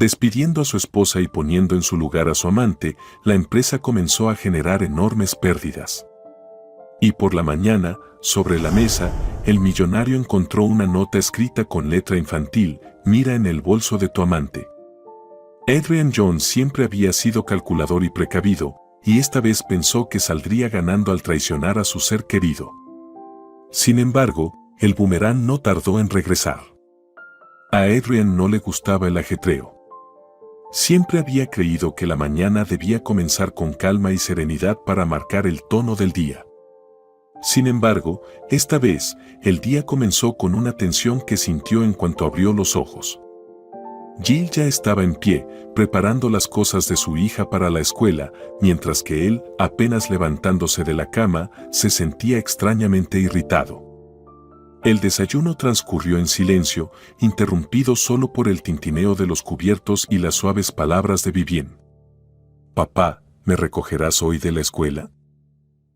Despidiendo a su esposa y poniendo en su lugar a su amante, la empresa comenzó a generar enormes pérdidas. Y por la mañana, sobre la mesa, el millonario encontró una nota escrita con letra infantil: mira en el bolso de tu amante. Adrian Jones siempre había sido calculador y precavido, y esta vez pensó que saldría ganando al traicionar a su ser querido. Sin embargo, el boomerang no tardó en regresar. A Adrian no le gustaba el ajetreo. Siempre había creído que la mañana debía comenzar con calma y serenidad para marcar el tono del día. Sin embargo, esta vez, el día comenzó con una tensión que sintió en cuanto abrió los ojos. Jill ya estaba en pie, preparando las cosas de su hija para la escuela, mientras que él, apenas levantándose de la cama, se sentía extrañamente irritado. El desayuno transcurrió en silencio, interrumpido solo por el tintineo de los cubiertos y las suaves palabras de Vivien. «Papá, ¿me recogerás hoy de la escuela?»,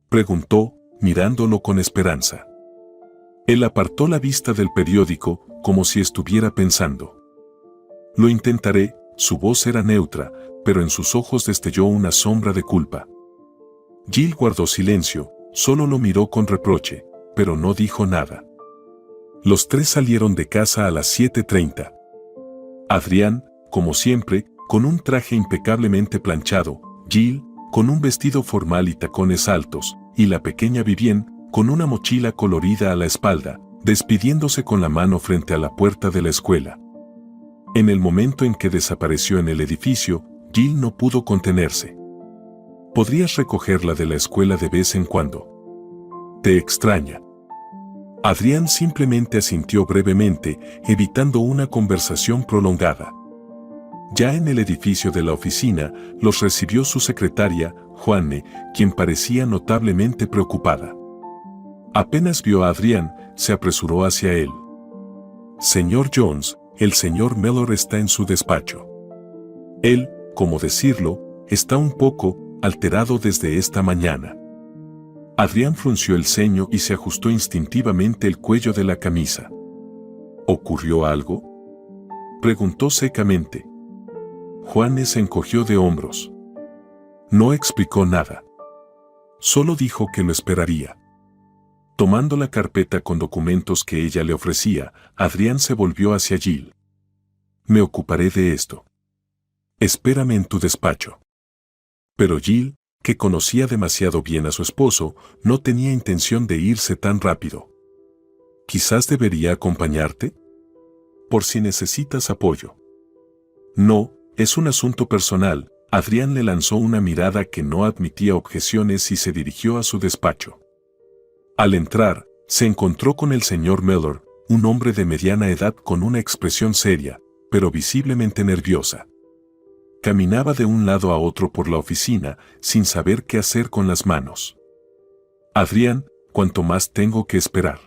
preguntó, mirándolo con esperanza. Él apartó la vista del periódico, como si estuviera pensando. «Lo intentaré», su voz era neutra, pero en sus ojos destelló una sombra de culpa. Jill guardó silencio, solo lo miró con reproche, pero no dijo nada. Los tres salieron de casa a las 7:30. Adrián, como siempre, con un traje impecablemente planchado, Jill, con un vestido formal y tacones altos, y la pequeña Vivien, con una mochila colorida a la espalda, despidiéndose con la mano frente a la puerta de la escuela. En el momento en que desapareció en el edificio, Jill no pudo contenerse. «¿Podrías recogerla de la escuela de vez en cuando? Te extraña». Adrián simplemente asintió brevemente, evitando una conversación prolongada. Ya en el edificio de la oficina, los recibió su secretaria, Juanne, quien parecía notablemente preocupada. Apenas vio a Adrián, se apresuró hacia él. «Señor Jones, el señor Mellor está en su despacho. Él, ¿cómo decirlo?, está un poco alterado desde esta mañana». Adrián frunció el ceño y se ajustó instintivamente el cuello de la camisa. «¿Ocurrió algo?», preguntó secamente. Juanne se encogió de hombros. No explicó nada. Solo dijo que lo esperaría. Tomando la carpeta con documentos que ella le ofrecía, Adrián se volvió hacia Jill. «Me ocuparé de esto. Espérame en tu despacho». Pero Jill, que conocía demasiado bien a su esposo, no tenía intención de irse tan rápido. «¿Quizás debería acompañarte? Por si necesitas apoyo». «No, es un asunto personal». Adrián le lanzó una mirada que no admitía objeciones y se dirigió a su despacho. Al entrar, se encontró con el señor Mellor, un hombre de mediana edad con una expresión seria, pero visiblemente nerviosa. Caminaba de un lado a otro por la oficina, sin saber qué hacer con las manos. «Adrián, ¿cuánto más tengo que esperar?»,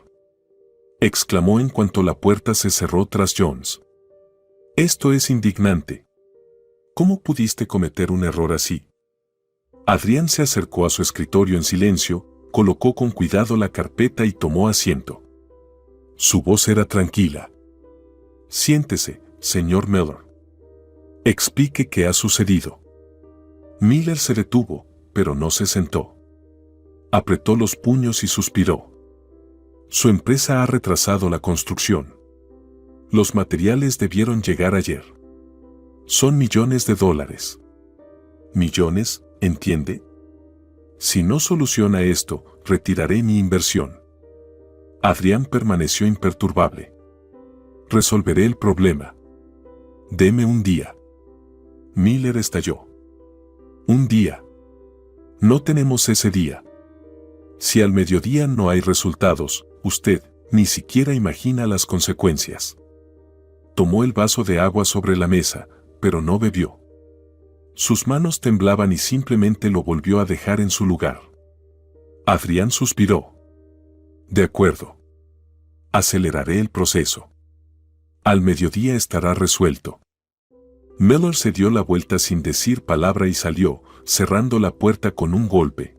exclamó en cuanto la puerta se cerró tras Jones. «Esto es indignante. ¿Cómo pudiste cometer un error así?». Adrián se acercó a su escritorio en silencio, colocó con cuidado la carpeta y tomó asiento. Su voz era tranquila. «Siéntese, señor Mellor. Explique qué ha sucedido». Miller se detuvo, pero no se sentó. Apretó los puños y suspiró. «Su empresa ha retrasado la construcción. Los materiales debieron llegar ayer. Son millones de dólares». «¿Millones? ¿Entiende? Si no soluciona esto, retiraré mi inversión». Adrián permaneció imperturbable. «Resolveré el problema. Deme un día». Miller estalló. «¿Un día? No tenemos ese día. Si al mediodía no hay resultados, usted ni siquiera imagina las consecuencias». Tomó el vaso de agua sobre la mesa, pero no bebió. Sus manos temblaban y simplemente lo volvió a dejar en su lugar. Adrián suspiró. «De acuerdo. Aceleraré el proceso. Al mediodía estará resuelto». Mellor se dio la vuelta sin decir palabra y salió, cerrando la puerta con un golpe.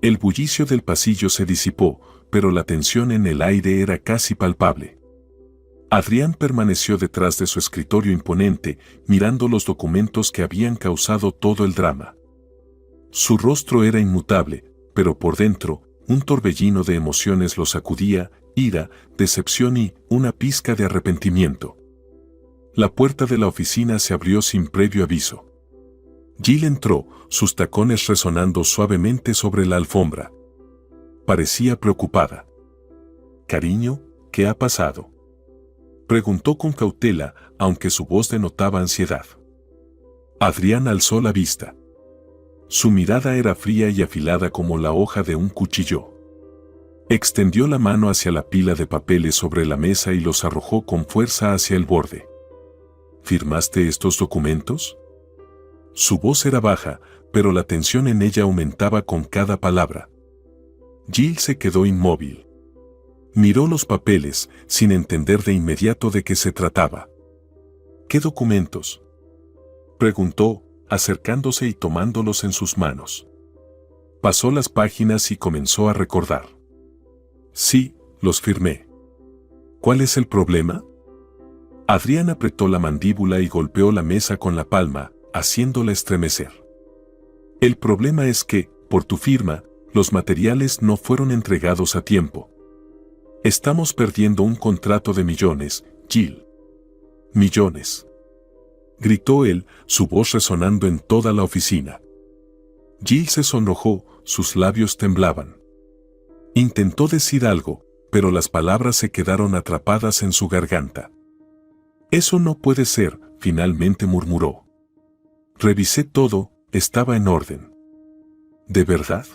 El bullicio del pasillo se disipó, pero la tensión en el aire era casi palpable. Adrián permaneció detrás de su escritorio imponente, mirando los documentos que habían causado todo el drama. Su rostro era inmutable, pero por dentro, un torbellino de emociones lo sacudía, ira, decepción y una pizca de arrepentimiento. La puerta de la oficina se abrió sin previo aviso. Jill entró, sus tacones resonando suavemente sobre la alfombra. Parecía preocupada. «Cariño, ¿qué ha pasado?», preguntó con cautela, aunque su voz denotaba ansiedad. Adrián alzó la vista. Su mirada era fría y afilada como la hoja de un cuchillo. Extendió la mano hacia la pila de papeles sobre la mesa y los arrojó con fuerza hacia el borde. «¿Firmaste estos documentos?». Su voz era baja, pero la tensión en ella aumentaba con cada palabra. Jill se quedó inmóvil. Miró los papeles, sin entender de inmediato de qué se trataba. «¿Qué documentos?», preguntó, acercándose y tomándolos en sus manos. Pasó las páginas y comenzó a recordar. «Sí, los firmé». «¿Cuál es el problema?». Adrián apretó la mandíbula y golpeó la mesa con la palma, haciéndola estremecer. «El problema es que, por tu firma, los materiales no fueron entregados a tiempo. Estamos perdiendo un contrato de millones, Jill». «¿Millones?», gritó él, su voz resonando en toda la oficina. Jill se sonrojó, sus labios temblaban. Intentó decir algo, pero las palabras se quedaron atrapadas en su garganta. «Eso no puede ser», finalmente murmuró. «Revisé todo, estaba en orden». «¿De verdad?»,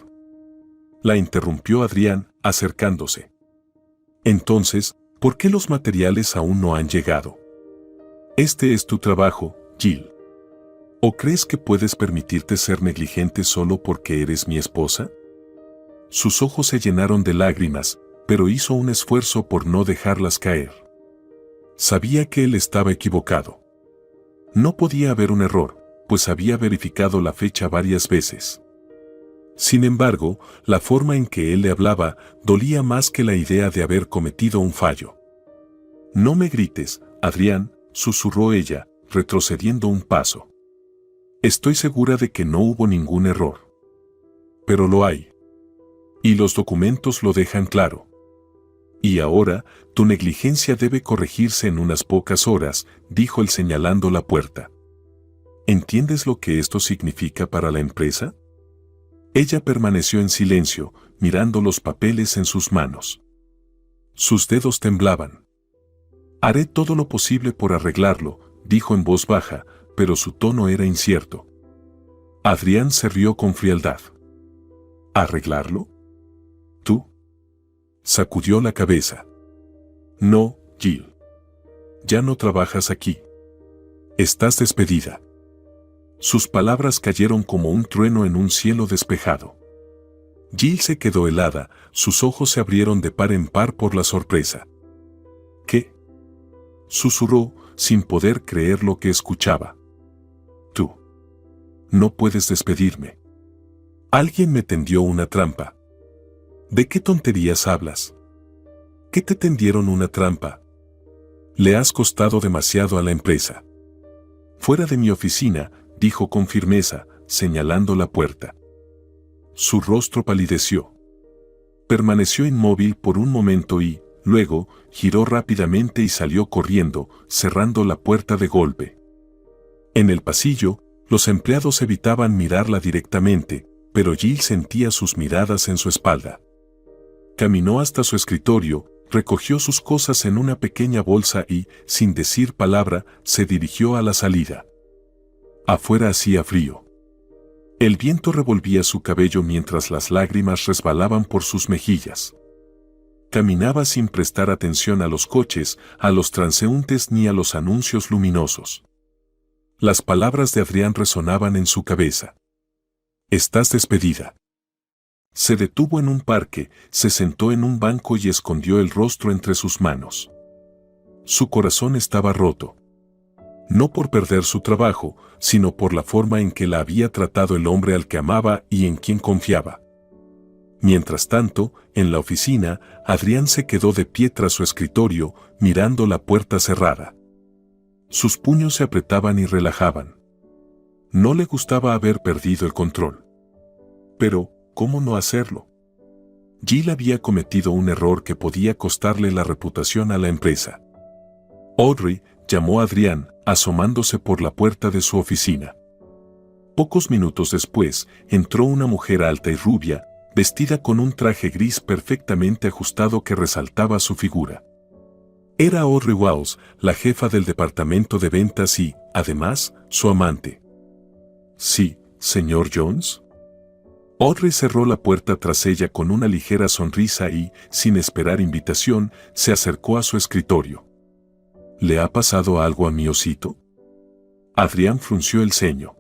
la interrumpió Adrián, acercándose. «Entonces, ¿por qué los materiales aún no han llegado? Este es tu trabajo, Jill. ¿O crees que puedes permitirte ser negligente solo porque eres mi esposa?». Sus ojos se llenaron de lágrimas, pero hizo un esfuerzo por no dejarlas caer. Sabía que él estaba equivocado. No podía haber un error, pues había verificado la fecha varias veces. Sin embargo, la forma en que él le hablaba dolía más que la idea de haber cometido un fallo. «No me grites, Adrián», susurró ella, retrocediendo un paso. «Estoy segura de que no hubo ningún error. Pero lo hay. Y los documentos lo dejan claro. Y ahora, tu negligencia debe corregirse en unas pocas horas», dijo él señalando la puerta. «¿Entiendes lo que esto significa para la empresa?». Ella permaneció en silencio, mirando los papeles en sus manos. Sus dedos temblaban. «Haré todo lo posible por arreglarlo», dijo en voz baja, pero su tono era incierto. Adrián se rió con frialdad. «¿Arreglarlo? ¿Tú?». Sacudió la cabeza. «No, Jill. Ya no trabajas aquí. Estás despedida». Sus palabras cayeron como un trueno en un cielo despejado. Jill se quedó helada, sus ojos se abrieron de par en par por la sorpresa. «¿Qué?», susurró, sin poder creer lo que escuchaba. «Tú. No puedes despedirme. Alguien me tendió una trampa». «¿De qué tonterías hablas? ¿Qué te tendieron una trampa? Le has costado demasiado a la empresa». «Fuera de mi oficina», dijo con firmeza, señalando la puerta. Su rostro palideció. Permaneció inmóvil por un momento y, luego, giró rápidamente y salió corriendo, cerrando la puerta de golpe. En el pasillo, los empleados evitaban mirarla directamente, pero Jill sentía sus miradas en su espalda. Caminó hasta su escritorio, recogió sus cosas en una pequeña bolsa y, sin decir palabra, se dirigió a la salida. Afuera hacía frío. El viento revolvía su cabello mientras las lágrimas resbalaban por sus mejillas. Caminaba sin prestar atención a los coches, a los transeúntes ni a los anuncios luminosos. Las palabras de Adrián resonaban en su cabeza. «Estás despedida». Se detuvo en un parque, se sentó en un banco y escondió el rostro entre sus manos. Su corazón estaba roto. No por perder su trabajo, sino por la forma en que la había tratado el hombre al que amaba y en quien confiaba. Mientras tanto, en la oficina, Adrián se quedó de pie tras su escritorio, mirando la puerta cerrada. Sus puños se apretaban y relajaban. No le gustaba haber perdido el control. Pero, ¿cómo no hacerlo? Jill había cometido un error que podía costarle la reputación a la empresa. Audrey llamó a Adrián, asomándose por la puerta de su oficina. Pocos minutos después, entró una mujer alta y rubia, vestida con un traje gris perfectamente ajustado que resaltaba su figura. Era Audrey Walls, la jefa del departamento de ventas y, además, su amante. «Sí, señor Jones». Audrey cerró la puerta tras ella con una ligera sonrisa y, sin esperar invitación, se acercó a su escritorio. «¿Le ha pasado algo a mi osito?». Adrián frunció el ceño.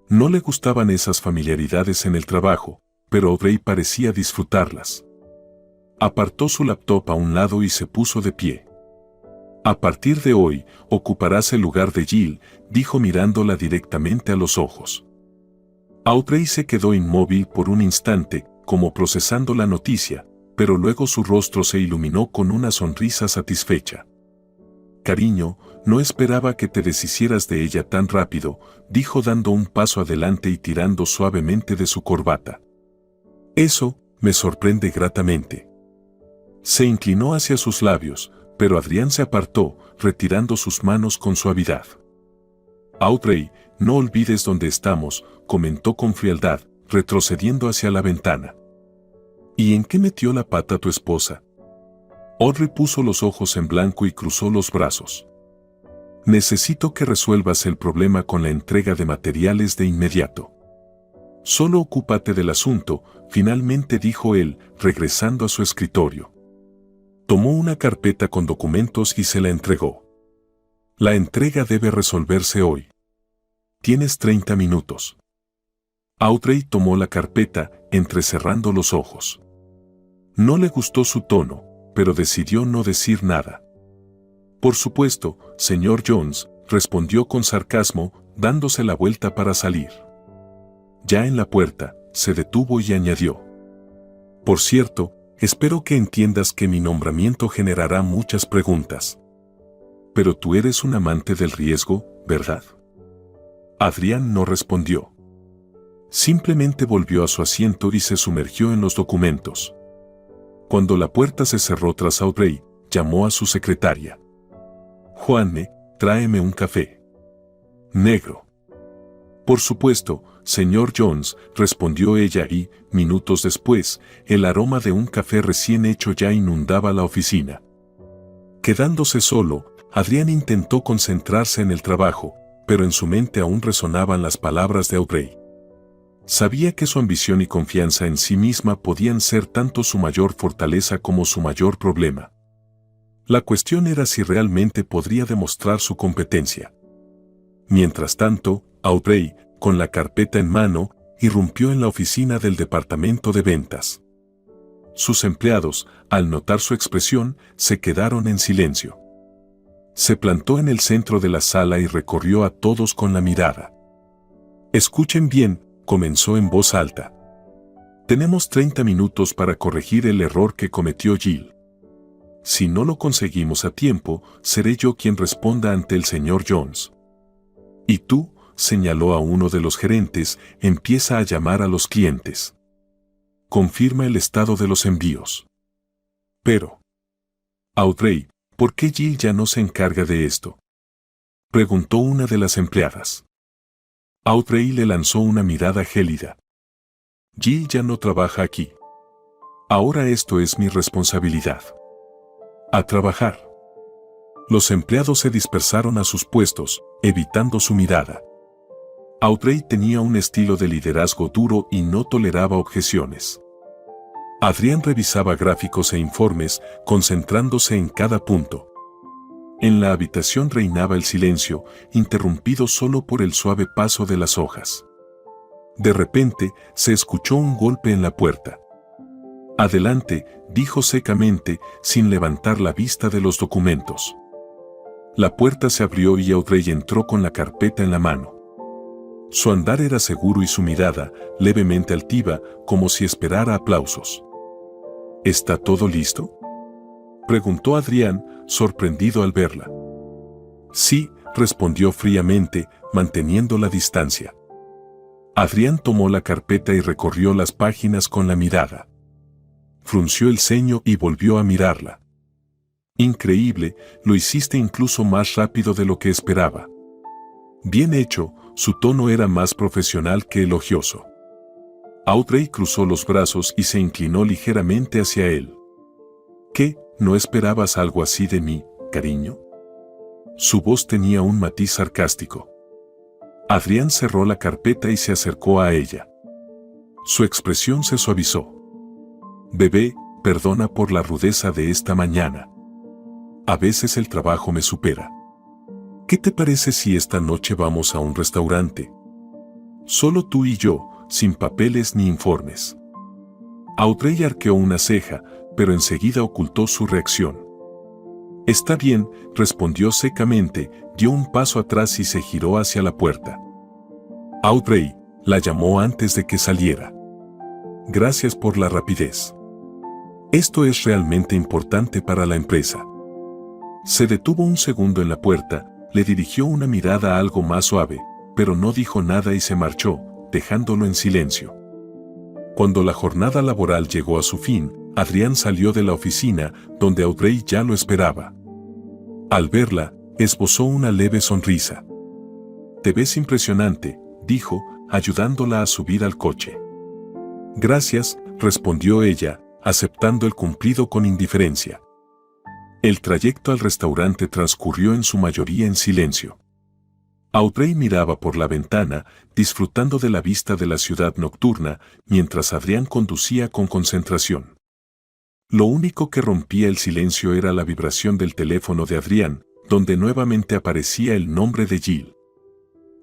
No le gustaban esas familiaridades en el trabajo, pero Audrey parecía disfrutarlas. Apartó su laptop a un lado y se puso de pie. «A partir de hoy, ocuparás el lugar de Jill», dijo mirándola directamente a los ojos. Audrey se quedó inmóvil por un instante, como procesando la noticia, pero luego su rostro se iluminó con una sonrisa satisfecha. «Cariño, no esperaba que te deshicieras de ella tan rápido», dijo dando un paso adelante y tirando suavemente de su corbata. «Eso me sorprende gratamente». Se inclinó hacia sus labios, pero Adrián se apartó, retirando sus manos con suavidad. «Audrey, no olvides dónde estamos», comentó con frialdad, retrocediendo hacia la ventana. «¿Y en qué metió la pata tu esposa?». Audrey puso los ojos en blanco y cruzó los brazos. «Necesito que resuelvas el problema con la entrega de materiales de inmediato». «Solo ocúpate del asunto», finalmente dijo él, regresando a su escritorio. Tomó una carpeta con documentos y se la entregó. «La entrega debe resolverse hoy. Tienes 30 minutos». Audrey tomó la carpeta, entrecerrando los ojos. No le gustó su tono, pero decidió no decir nada. «Por supuesto, señor Jones», respondió con sarcasmo, dándose la vuelta para salir. Ya en la puerta, se detuvo y añadió: «Por cierto, espero que entiendas que mi nombramiento generará muchas preguntas. Pero tú eres un amante del riesgo, ¿verdad?». Adrián no respondió. Simplemente volvió a su asiento y se sumergió en los documentos. Cuando la puerta se cerró tras Audrey, llamó a su secretaria. «Juanne, tráeme un café negro». «Por supuesto, señor Jones», respondió ella y, minutos después, el aroma de un café recién hecho ya inundaba la oficina. Quedándose solo, Adrián intentó concentrarse en el trabajo, pero en su mente aún resonaban las palabras de Audrey. Sabía que su ambición y confianza en sí misma podían ser tanto su mayor fortaleza como su mayor problema. La cuestión era si realmente podría demostrar su competencia. Mientras tanto, Audrey, con la carpeta en mano, irrumpió en la oficina del departamento de ventas. Sus empleados, al notar su expresión, se quedaron en silencio. Se plantó en el centro de la sala y recorrió a todos con la mirada. «Escuchen bien», comenzó en voz alta. «Tenemos 30 minutos para corregir el error que cometió Jill. Si no lo conseguimos a tiempo, seré yo quien responda ante el señor Jones. Y tú», señaló a uno de los gerentes, «empieza a llamar a los clientes. Confirma el estado de los envíos». «Pero, Audrey, ¿por qué Jill ya no se encarga de esto?», preguntó una de las empleadas. Audrey le lanzó una mirada gélida. «Jill ya no trabaja aquí. Ahora esto es mi responsabilidad. A trabajar». Los empleados se dispersaron a sus puestos, evitando su mirada. Audrey tenía un estilo de liderazgo duro y no toleraba objeciones. Adrián revisaba gráficos e informes, concentrándose en cada punto. En la habitación reinaba el silencio, interrumpido solo por el suave paso de las hojas. De repente, se escuchó un golpe en la puerta. «Adelante», dijo secamente, sin levantar la vista de los documentos. La puerta se abrió y Audrey entró con la carpeta en la mano. Su andar era seguro y su mirada, levemente altiva, como si esperara aplausos. ¿Está todo listo?, preguntó Adrián, sorprendido al verla. Sí, respondió fríamente, manteniendo la distancia. Adrián tomó la carpeta y recorrió las páginas con la mirada. Frunció el ceño y volvió a mirarla. Increíble, lo hiciste incluso más rápido de lo que esperaba. Bien hecho, su tono era más profesional que elogioso. Audrey cruzó los brazos y se inclinó ligeramente hacia él. ¿Qué, no esperabas algo así de mí, cariño? Su voz tenía un matiz sarcástico. Adrián cerró la carpeta y se acercó a ella. Su expresión se suavizó. Bebé, perdona por la rudeza de esta mañana. A veces el trabajo me supera. ¿Qué te parece si esta noche vamos a un restaurante? Solo tú y yo, sin papeles ni informes. Audrey arqueó una ceja, pero enseguida ocultó su reacción. Está bien, respondió secamente, dio un paso atrás y se giró hacia la puerta. Audrey la llamó antes de que saliera. Gracias por la rapidez. Esto es realmente importante para la empresa. Se detuvo un segundo en la puerta, le dirigió una mirada algo más suave, pero no dijo nada y se marchó, dejándolo en silencio. Cuando la jornada laboral llegó a su fin, Adrián salió de la oficina, donde Audrey ya lo esperaba. Al verla, esbozó una leve sonrisa. Te ves impresionante, dijo, ayudándola a subir al coche. Gracias, respondió ella, aceptando el cumplido con indiferencia. El trayecto al restaurante transcurrió en su mayoría en silencio. Audrey miraba por la ventana, disfrutando de la vista de la ciudad nocturna, mientras Adrián conducía con concentración. Lo único que rompía el silencio era la vibración del teléfono de Adrián, donde nuevamente aparecía el nombre de Jill.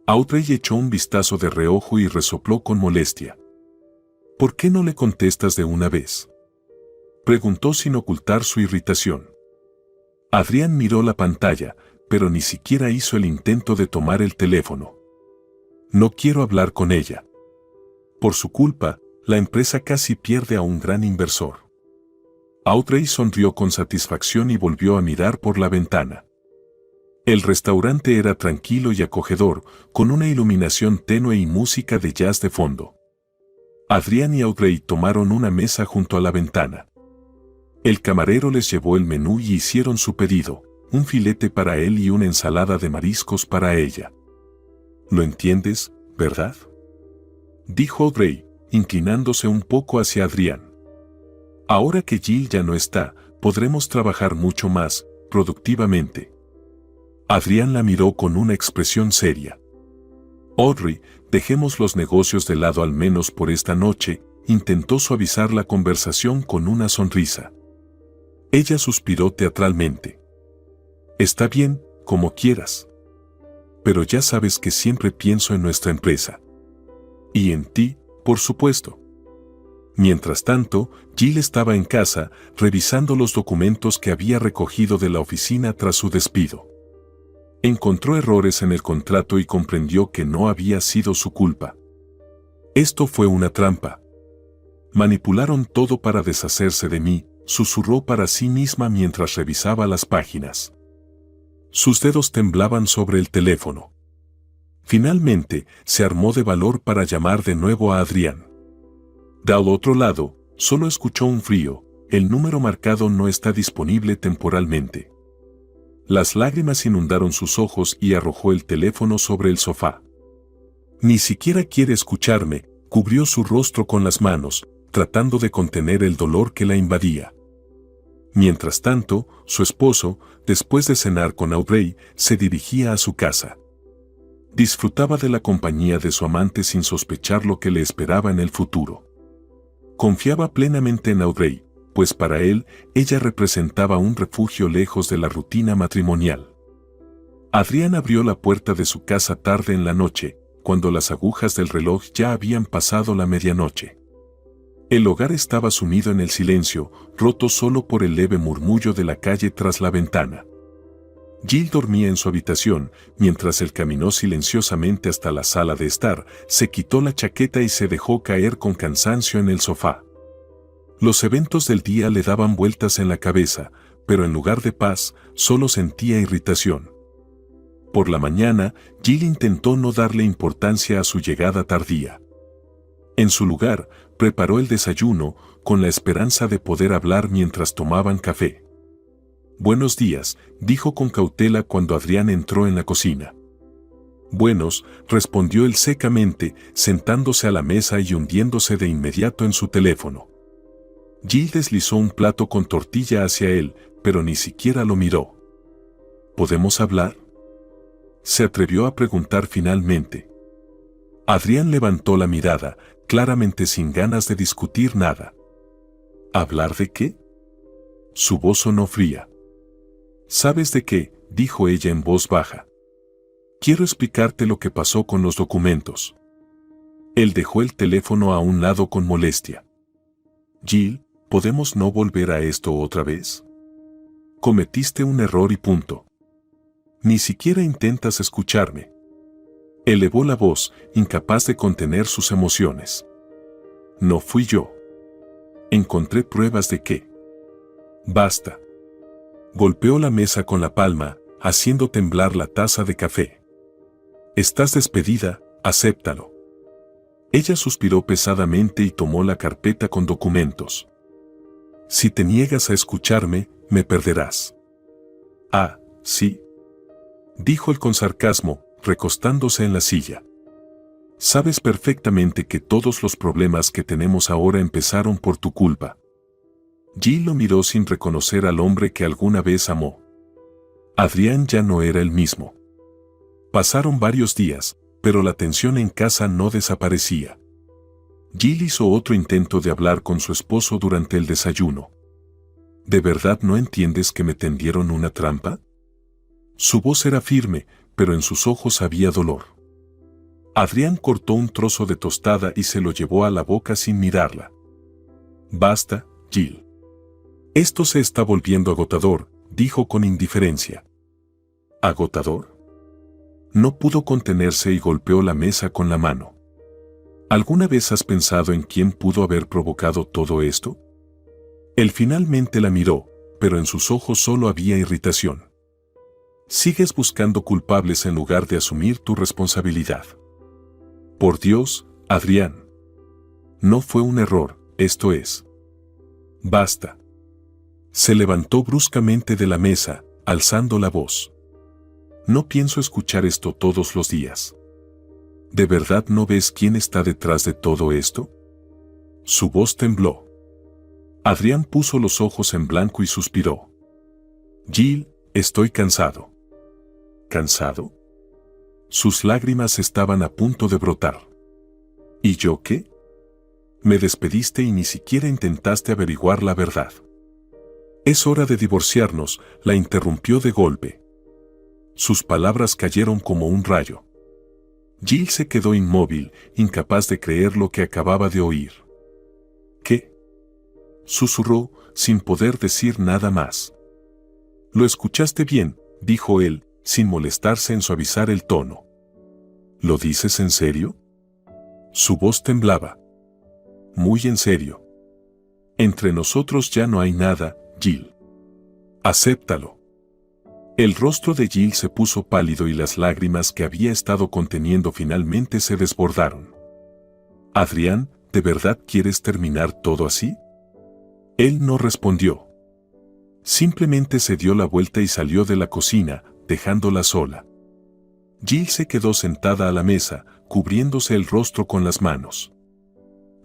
Audrey echó un vistazo de reojo y resopló con molestia. ¿Por qué no le contestas de una vez?, preguntó sin ocultar su irritación. Adrián miró la pantalla, pero ni siquiera hizo el intento de tomar el teléfono. No quiero hablar con ella. Por su culpa, la empresa casi pierde a un gran inversor. Audrey sonrió con satisfacción y volvió a mirar por la ventana. El restaurante era tranquilo y acogedor, con una iluminación tenue y música de jazz de fondo. Adrián y Audrey tomaron una mesa junto a la ventana. El camarero les llevó el menú y hicieron su pedido, un filete para él y una ensalada de mariscos para ella. ¿Lo entiendes, verdad?, dijo Audrey, inclinándose un poco hacia Adrián. Ahora que Jill ya no está, podremos trabajar mucho más, productivamente. Adrián la miró con una expresión seria. Audrey, dejemos los negocios de lado al menos por esta noche, intentó suavizar la conversación con una sonrisa. Ella suspiró teatralmente. Está bien, como quieras. Pero ya sabes que siempre pienso en nuestra empresa. Y en ti, por supuesto. Mientras tanto, Jill estaba en casa, revisando los documentos que había recogido de la oficina tras su despido. Encontró errores en el contrato y comprendió que no había sido su culpa. Esto fue una trampa. Manipularon todo para deshacerse de mí, susurró para sí misma mientras revisaba las páginas. Sus dedos temblaban sobre el teléfono. Finalmente, se armó de valor para llamar de nuevo a Adrián. Del otro lado, solo escuchó un frío: el número marcado no está disponible temporalmente. Las lágrimas inundaron sus ojos y arrojó el teléfono sobre el sofá. Ni siquiera quiere escucharme, cubrió su rostro con las manos, tratando de contener el dolor que la invadía. Mientras tanto, su esposo, después de cenar con Audrey, se dirigía a su casa. Disfrutaba de la compañía de su amante sin sospechar lo que le esperaba en el futuro. Confiaba plenamente en Audrey, pues para él, ella representaba un refugio lejos de la rutina matrimonial. Adrián abrió la puerta de su casa tarde en la noche, cuando las agujas del reloj ya habían pasado la medianoche. El hogar estaba sumido en el silencio, roto solo por el leve murmullo de la calle tras la ventana. Jill dormía en su habitación, mientras él caminó silenciosamente hasta la sala de estar, se quitó la chaqueta y se dejó caer con cansancio en el sofá. Los eventos del día le daban vueltas en la cabeza, pero en lugar de paz, solo sentía irritación. Por la mañana, Jill intentó no darle importancia a su llegada tardía. En su lugar, preparó el desayuno, con la esperanza de poder hablar mientras tomaban café. «Buenos días», dijo con cautela cuando Adrián entró en la cocina. «Buenos», respondió él secamente, sentándose a la mesa y hundiéndose de inmediato en su teléfono. Jill deslizó un plato con tortilla hacia él, pero ni siquiera lo miró. «¿Podemos hablar?», se atrevió a preguntar finalmente. Adrián levantó la mirada, claramente sin ganas de discutir nada. «¿Hablar de qué?». Su voz sonó fría. «¿Sabes de qué?», dijo ella en voz baja. «Quiero explicarte lo que pasó con los documentos». Él dejó el teléfono a un lado con molestia. «Jill, ¿podemos no volver a esto otra vez? Cometiste un error y punto. Ni siquiera intentas escucharme». Elevó la voz, incapaz de contener sus emociones. «No fui yo. Encontré pruebas de que». «Basta». Golpeó la mesa con la palma, haciendo temblar la taza de café. «Estás despedida, acéptalo». Ella suspiró pesadamente y tomó la carpeta con documentos. «Si te niegas a escucharme, me perderás». «Ah, sí», dijo él con sarcasmo, recostándose en la silla. «Sabes perfectamente que todos los problemas que tenemos ahora empezaron por tu culpa». Jill lo miró sin reconocer al hombre que alguna vez amó. Adrián ya no era el mismo. Pasaron varios días, pero la tensión en casa no desaparecía. Jill hizo otro intento de hablar con su esposo durante el desayuno. ¿De verdad no entiendes que me tendieron una trampa? Su voz era firme, pero en sus ojos había dolor. Adrián cortó un trozo de tostada y se lo llevó a la boca sin mirarla. «Basta, Jill. Esto se está volviendo agotador», dijo con indiferencia. «¿Agotador?». No pudo contenerse y golpeó la mesa con la mano. ¿Alguna vez has pensado en quién pudo haber provocado todo esto? Él finalmente la miró, pero en sus ojos solo había irritación. «Sigues buscando culpables en lugar de asumir tu responsabilidad». «Por Dios, Adrián. No fue un error, esto es». «Basta». Se levantó bruscamente de la mesa, alzando la voz. «No pienso escuchar esto todos los días». ¿De verdad no ves quién está detrás de todo esto? Su voz tembló. Adrián puso los ojos en blanco y suspiró. «Jill, estoy cansado». ¿Cansado? Sus lágrimas estaban a punto de brotar. ¿Y yo qué? Me despediste y ni siquiera intentaste averiguar la verdad. «Es hora de divorciarnos», la interrumpió de golpe. Sus palabras cayeron como un rayo. Jill se quedó inmóvil, incapaz de creer lo que acababa de oír. «¿Qué?», susurró, sin poder decir nada más. «Lo escuchaste bien», dijo él, sin molestarse en suavizar el tono. «¿Lo dices en serio?». Su voz temblaba. «Muy en serio. Entre nosotros ya no hay nada, Jill. Acéptalo». El rostro de Jill se puso pálido y las lágrimas que había estado conteniendo finalmente se desbordaron. «Adrián, ¿de verdad quieres terminar todo así?». Él no respondió. Simplemente se dio la vuelta y salió de la cocina, dejándola sola. Jill se quedó sentada a la mesa, cubriéndose el rostro con las manos.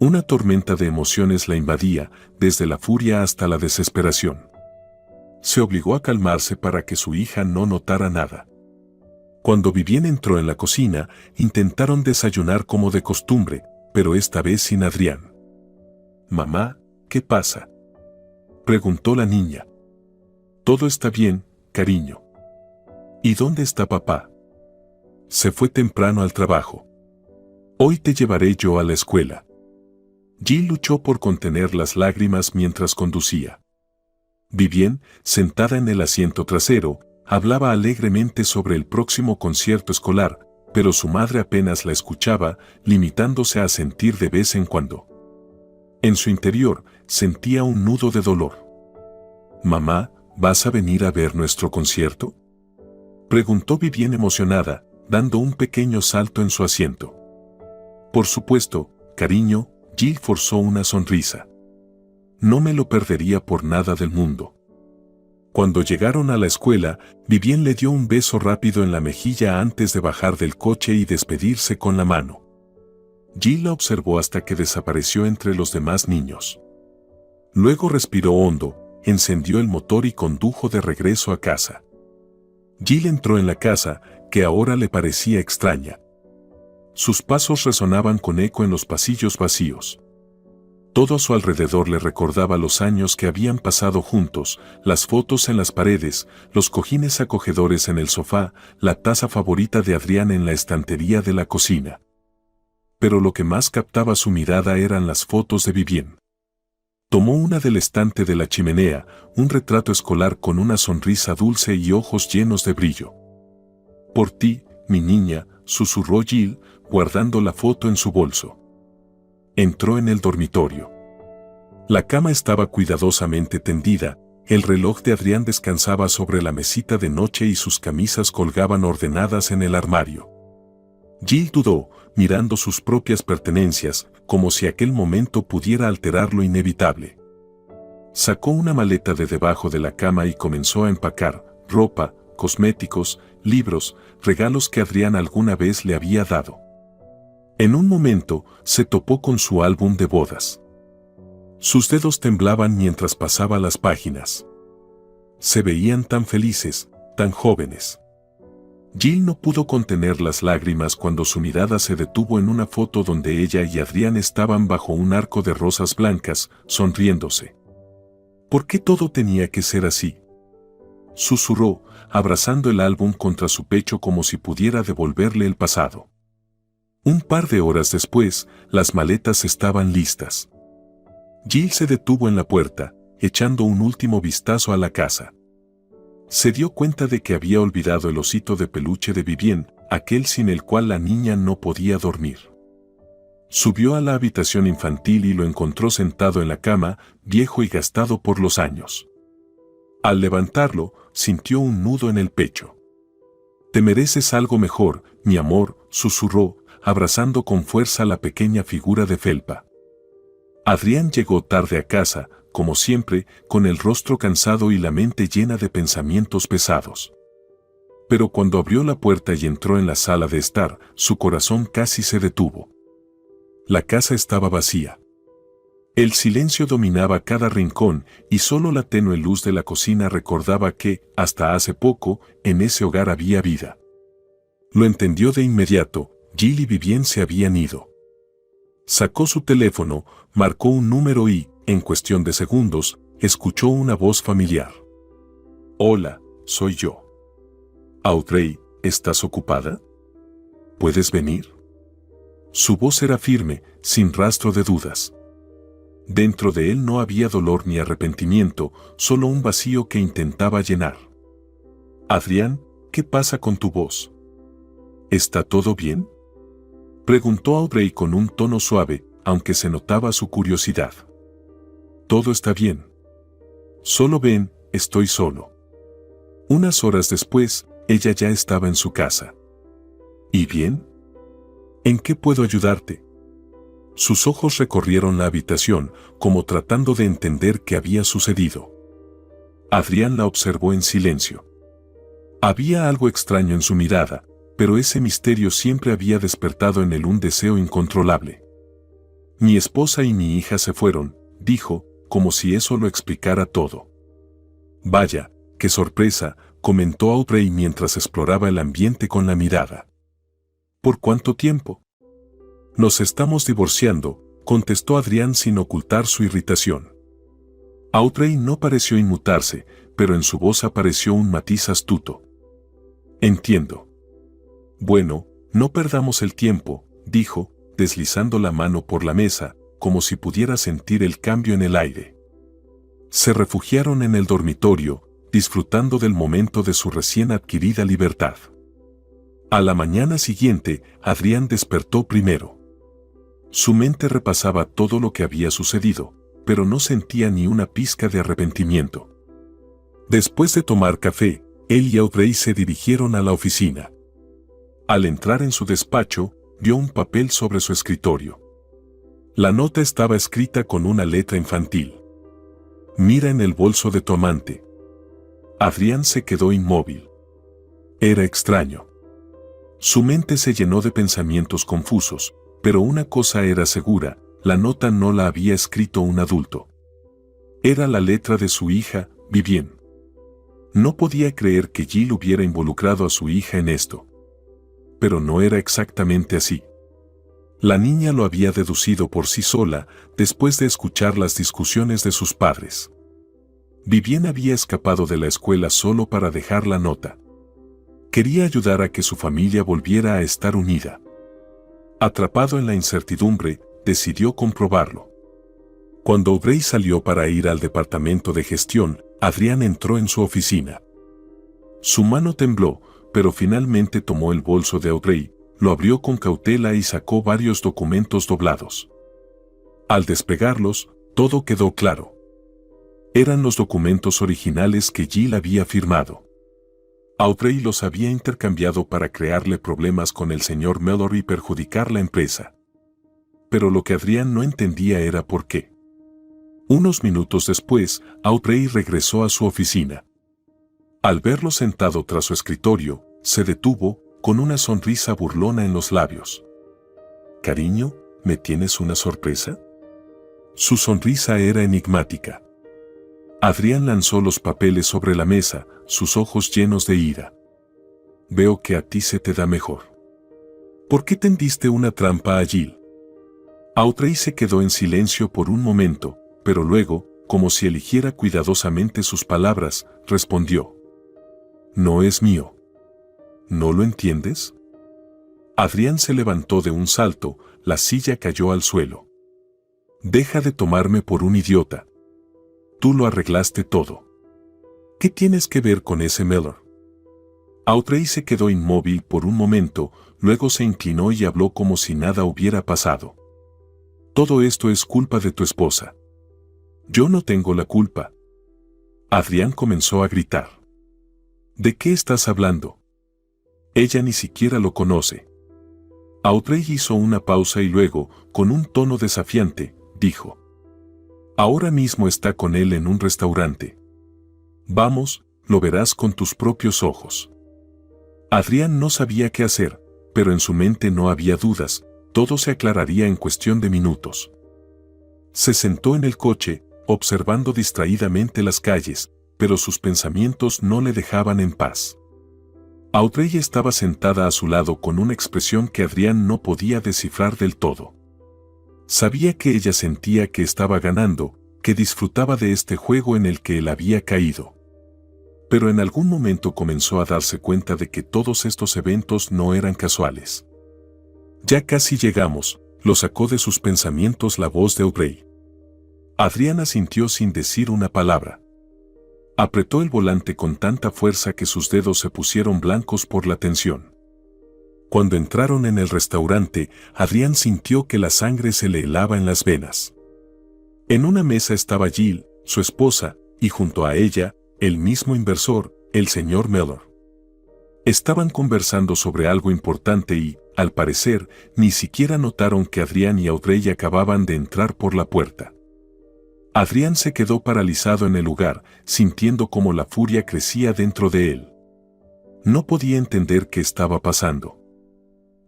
Una tormenta de emociones la invadía, desde la furia hasta la desesperación. Se obligó a calmarse para que su hija no notara nada. Cuando Vivien entró en la cocina, intentaron desayunar como de costumbre, pero esta vez sin Adrián. «Mamá, ¿qué pasa?», preguntó la niña. «Todo está bien, cariño». «¿Y dónde está papá?». «Se fue temprano al trabajo. Hoy te llevaré yo a la escuela». Jill luchó por contener las lágrimas mientras conducía. Vivien, sentada en el asiento trasero, hablaba alegremente sobre el próximo concierto escolar, pero su madre apenas la escuchaba, limitándose a asentir de vez en cuando. En su interior, sentía un nudo de dolor. «Mamá, ¿vas a venir a ver nuestro concierto?», preguntó Vivienne emocionada, dando un pequeño salto en su asiento. «Por supuesto, cariño», Jill forzó una sonrisa. «No me lo perdería por nada del mundo». Cuando llegaron a la escuela, Vivienne le dio un beso rápido en la mejilla antes de bajar del coche y despedirse con la mano. Jill la observó hasta que desapareció entre los demás niños. Luego respiró hondo, encendió el motor y condujo de regreso a casa. Jill entró en la casa, que ahora le parecía extraña. Sus pasos resonaban con eco en los pasillos vacíos. Todo a su alrededor le recordaba los años que habían pasado juntos, las fotos en las paredes, los cojines acogedores en el sofá, la taza favorita de Adrián en la estantería de la cocina. Pero lo que más captaba su mirada eran las fotos de Vivienne. Tomó una del estante de la chimenea, un retrato escolar con una sonrisa dulce y ojos llenos de brillo. «Por ti, mi niña», susurró Jill, guardando la foto en su bolso. Entró en el dormitorio. La cama estaba cuidadosamente tendida, el reloj de Adrián descansaba sobre la mesita de noche y sus camisas colgaban ordenadas en el armario. Jill dudó, mirando sus propias pertenencias, como si aquel momento pudiera alterar lo inevitable. Sacó una maleta de debajo de la cama y comenzó a empacar ropa, cosméticos, libros, regalos que Adrián alguna vez le había dado. En un momento, se topó con su álbum de bodas. Sus dedos temblaban mientras pasaba las páginas. Se veían tan felices, tan jóvenes. Jill no pudo contener las lágrimas cuando su mirada se detuvo en una foto donde ella y Adrián estaban bajo un arco de rosas blancas, sonriéndose. ¿Por qué todo tenía que ser así?, susurró, abrazando el álbum contra su pecho como si pudiera devolverle el pasado. Un par de horas después, las maletas estaban listas. Jill se detuvo en la puerta, echando un último vistazo a la casa. Se dio cuenta de que había olvidado el osito de peluche de Vivienne, aquel sin el cual la niña no podía dormir. Subió a la habitación infantil y lo encontró sentado en la cama, viejo y gastado por los años. Al levantarlo, sintió un nudo en el pecho. «Te mereces algo mejor, mi amor», susurró, abrazando con fuerza la pequeña figura de felpa. Adrián llegó tarde a casa, como siempre, con el rostro cansado y la mente llena de pensamientos pesados. Pero cuando abrió la puerta y entró en la sala de estar, su corazón casi se detuvo. La casa estaba vacía. El silencio dominaba cada rincón y solo la tenue luz de la cocina recordaba que, hasta hace poco, en ese hogar había vida. Lo entendió de inmediato, Jill y Vivienne se habían ido. Sacó su teléfono, marcó un número y, en cuestión de segundos, escuchó una voz familiar. «Hola, soy yo». «Audrey, ¿estás ocupada? ¿Puedes venir?». Su voz era firme, sin rastro de dudas. Dentro de él no había dolor ni arrepentimiento, solo un vacío que intentaba llenar. «Adrián, ¿qué pasa con tu voz? ¿Está todo bien?», preguntó Audrey con un tono suave, aunque se notaba su curiosidad. «Todo está bien. Solo ven, estoy solo». Unas horas después, ella ya estaba en su casa. «¿Y bien? ¿En qué puedo ayudarte?». Sus ojos recorrieron la habitación, como tratando de entender qué había sucedido. Adrián la observó en silencio. Había algo extraño en su mirada, pero ese misterio siempre había despertado en él un deseo incontrolable. «Mi esposa y mi hija se fueron», dijo, como si eso lo explicara todo. «Vaya, qué sorpresa», comentó Audrey mientras exploraba el ambiente con la mirada. «¿Por cuánto tiempo?». «Nos estamos divorciando», contestó Adrián sin ocultar su irritación. Audrey no pareció inmutarse, pero en su voz apareció un matiz astuto. «Entiendo». «Bueno, no perdamos el tiempo», dijo, deslizando la mano por la mesa, como si pudiera sentir el cambio en el aire. Se refugiaron en el dormitorio, disfrutando del momento de su recién adquirida libertad. A la mañana siguiente, Adrián despertó primero. Su mente repasaba todo lo que había sucedido, pero no sentía ni una pizca de arrepentimiento. Después de tomar café, él y Audrey se dirigieron a la oficina. Al entrar en su despacho, vio un papel sobre su escritorio. La nota estaba escrita con una letra infantil. Mira en el bolso de tu amante. Adrián se quedó inmóvil. Era extraño. Su mente se llenó de pensamientos confusos, pero una cosa era segura, la nota no la había escrito un adulto. Era la letra de su hija, Vivienne. No podía creer que Jill hubiera involucrado a su hija en esto. Pero no era exactamente así. La niña lo había deducido por sí sola, después de escuchar las discusiones de sus padres. Vivienne había escapado de la escuela solo para dejar la nota. Quería ayudar a que su familia volviera a estar unida. Atrapado en la incertidumbre, decidió comprobarlo. Cuando Audrey salió para ir al departamento de gestión, Adrián entró en su oficina. Su mano tembló, pero finalmente tomó el bolso de Audrey, lo abrió con cautela y sacó varios documentos doblados. Al despegarlos, todo quedó claro. Eran los documentos originales que Jill había firmado. Audrey los había intercambiado para crearle problemas con el señor Mellor y perjudicar la empresa. Pero lo que Adrián no entendía era por qué. Unos minutos después, Audrey regresó a su oficina. Al verlo sentado tras su escritorio, se detuvo, con una sonrisa burlona en los labios. «Cariño, ¿me tienes una sorpresa?» Su sonrisa era enigmática. Adrián lanzó los papeles sobre la mesa, sus ojos llenos de ira. «Veo que a ti se te da mejor. ¿Por qué tendiste una trampa a Jill?» Audrey se quedó en silencio por un momento, pero luego, como si eligiera cuidadosamente sus palabras, respondió. «No es mío. ¿No lo entiendes?» Adrián se levantó de un salto, la silla cayó al suelo. «Deja de tomarme por un idiota. Tú lo arreglaste todo. ¿Qué tienes que ver con ese Mellor?» Audrey se quedó inmóvil por un momento, luego se inclinó y habló como si nada hubiera pasado. «Todo esto es culpa de tu esposa. Yo no tengo la culpa». Adrián comenzó a gritar. «¿De qué estás hablando? Ella ni siquiera lo conoce». Audrey hizo una pausa y luego, con un tono desafiante, dijo. «Ahora mismo está con él en un restaurante. Vamos, lo verás con tus propios ojos». Adrián no sabía qué hacer, pero en su mente no había dudas, todo se aclararía en cuestión de minutos. Se sentó en el coche, observando distraídamente las calles, pero sus pensamientos no le dejaban en paz. Audrey estaba sentada a su lado con una expresión que Adrián no podía descifrar del todo. Sabía que ella sentía que estaba ganando, que disfrutaba de este juego en el que él había caído. Pero en algún momento comenzó a darse cuenta de que todos estos eventos no eran casuales. «Ya casi llegamos», lo sacó de sus pensamientos la voz de Audrey. Adrián asintió sin decir una palabra. Apretó el volante con tanta fuerza que sus dedos se pusieron blancos por la tensión. Cuando entraron en el restaurante, Adrián sintió que la sangre se le helaba en las venas. En una mesa estaba Jill, su esposa, y junto a ella, el mismo inversor, el señor Mellor. Estaban conversando sobre algo importante y, al parecer, ni siquiera notaron que Adrián y Audrey acababan de entrar por la puerta. Adrián se quedó paralizado en el lugar, sintiendo cómo la furia crecía dentro de él. No podía entender qué estaba pasando.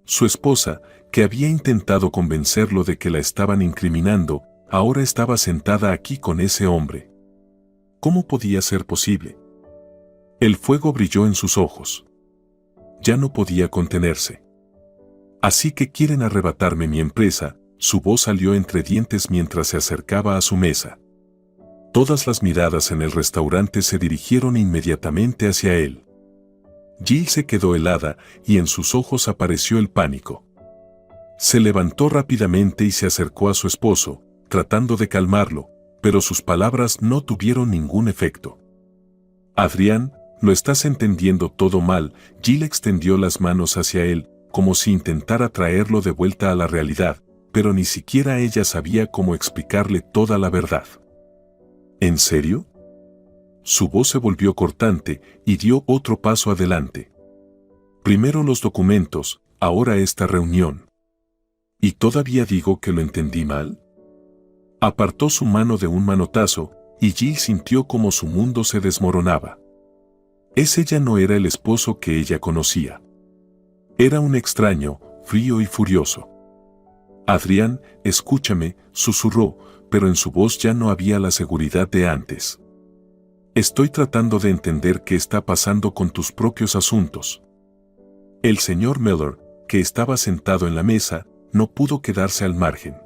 Su esposa, que había intentado convencerlo de que la estaban incriminando, ahora estaba sentada aquí con ese hombre. ¿Cómo podía ser posible? El fuego brilló en sus ojos. Ya no podía contenerse. «Así que quieren arrebatarme mi empresa», su voz salió entre dientes mientras se acercaba a su mesa. Todas las miradas en el restaurante se dirigieron inmediatamente hacia él. Jill se quedó helada y en sus ojos apareció el pánico. Se levantó rápidamente y se acercó a su esposo, tratando de calmarlo, pero sus palabras no tuvieron ningún efecto. Adrián, lo estás entendiendo todo mal. Jill extendió las manos hacia él, como si intentara traerlo de vuelta a la realidad, pero ni siquiera ella sabía cómo explicarle toda la verdad. ¿En serio? Su voz se volvió cortante y dio otro paso adelante. Primero los documentos, ahora esta reunión. ¿Y todavía digo que lo entendí mal? Apartó su mano de un manotazo, y Jill sintió como su mundo se desmoronaba. Ese ya no era el esposo que ella conocía. Era un extraño, frío y furioso. Adrián, escúchame, susurró, pero en su voz ya no había la seguridad de antes. Estoy tratando de entender qué está pasando con tus propios asuntos. El señor Miller, que estaba sentado en la mesa, no pudo quedarse al margen.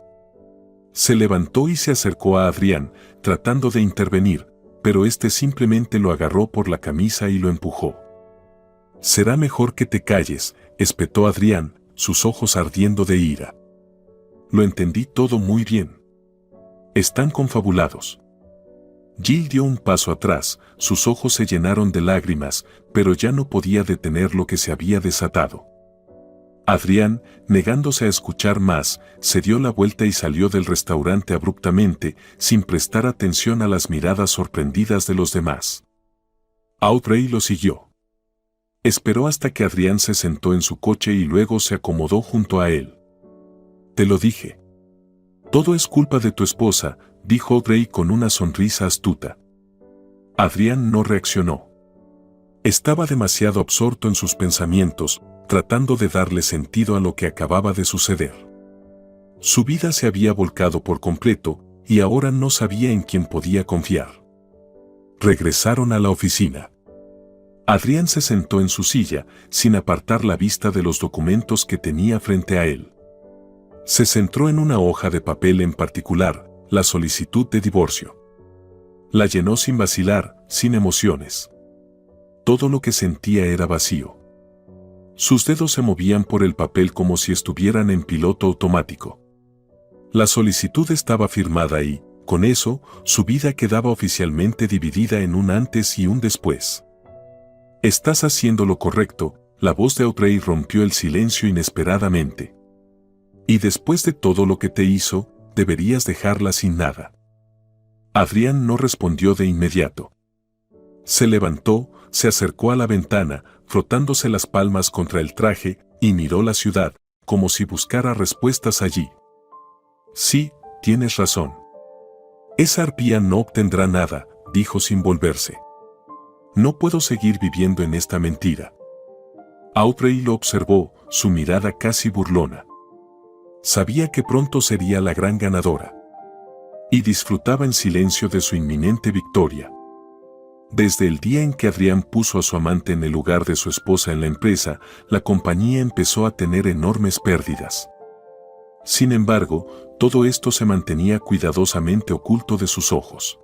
Se levantó y se acercó a Adrián, tratando de intervenir, pero este simplemente lo agarró por la camisa y lo empujó. Será mejor que te calles, espetó Adrián, sus ojos ardiendo de ira. Lo entendí todo muy bien. Están confabulados. Jill dio un paso atrás, sus ojos se llenaron de lágrimas, pero ya no podía detener lo que se había desatado. Adrián, negándose a escuchar más, se dio la vuelta y salió del restaurante abruptamente, sin prestar atención a las miradas sorprendidas de los demás. Audrey lo siguió. Esperó hasta que Adrián se sentó en su coche y luego se acomodó junto a él. Te lo dije. Todo es culpa de tu esposa, dijo Audrey con una sonrisa astuta. Adrián no reaccionó. Estaba demasiado absorto en sus pensamientos, tratando de darle sentido a lo que acababa de suceder. Su vida se había volcado por completo, y ahora no sabía en quién podía confiar. Regresaron a la oficina. Adrián se sentó en su silla, sin apartar la vista de los documentos que tenía frente a él. Se centró en una hoja de papel en particular, la solicitud de divorcio. La llenó sin vacilar, sin emociones. Todo lo que sentía era vacío. Sus dedos se movían por el papel como si estuvieran en piloto automático. La solicitud estaba firmada y, con eso, su vida quedaba oficialmente dividida en un antes y un después. Estás haciendo lo correcto, la voz de Audrey rompió el silencio inesperadamente. Y después de todo lo que te hizo, deberías dejarla sin nada. Adrián no respondió de inmediato. Se levantó, se acercó a la ventana, frotándose las palmas contra el traje, y miró la ciudad, como si buscara respuestas allí. Sí, tienes razón. Esa arpía no obtendrá nada, dijo sin volverse. No puedo seguir viviendo en esta mentira. Audrey lo observó, su mirada casi burlona. Sabía que pronto sería la gran ganadora. Y disfrutaba en silencio de su inminente victoria. Desde el día en que Adrián puso a su amante en el lugar de su esposa en la empresa, la compañía empezó a tener enormes pérdidas. Sin embargo, todo esto se mantenía cuidadosamente oculto de sus ojos.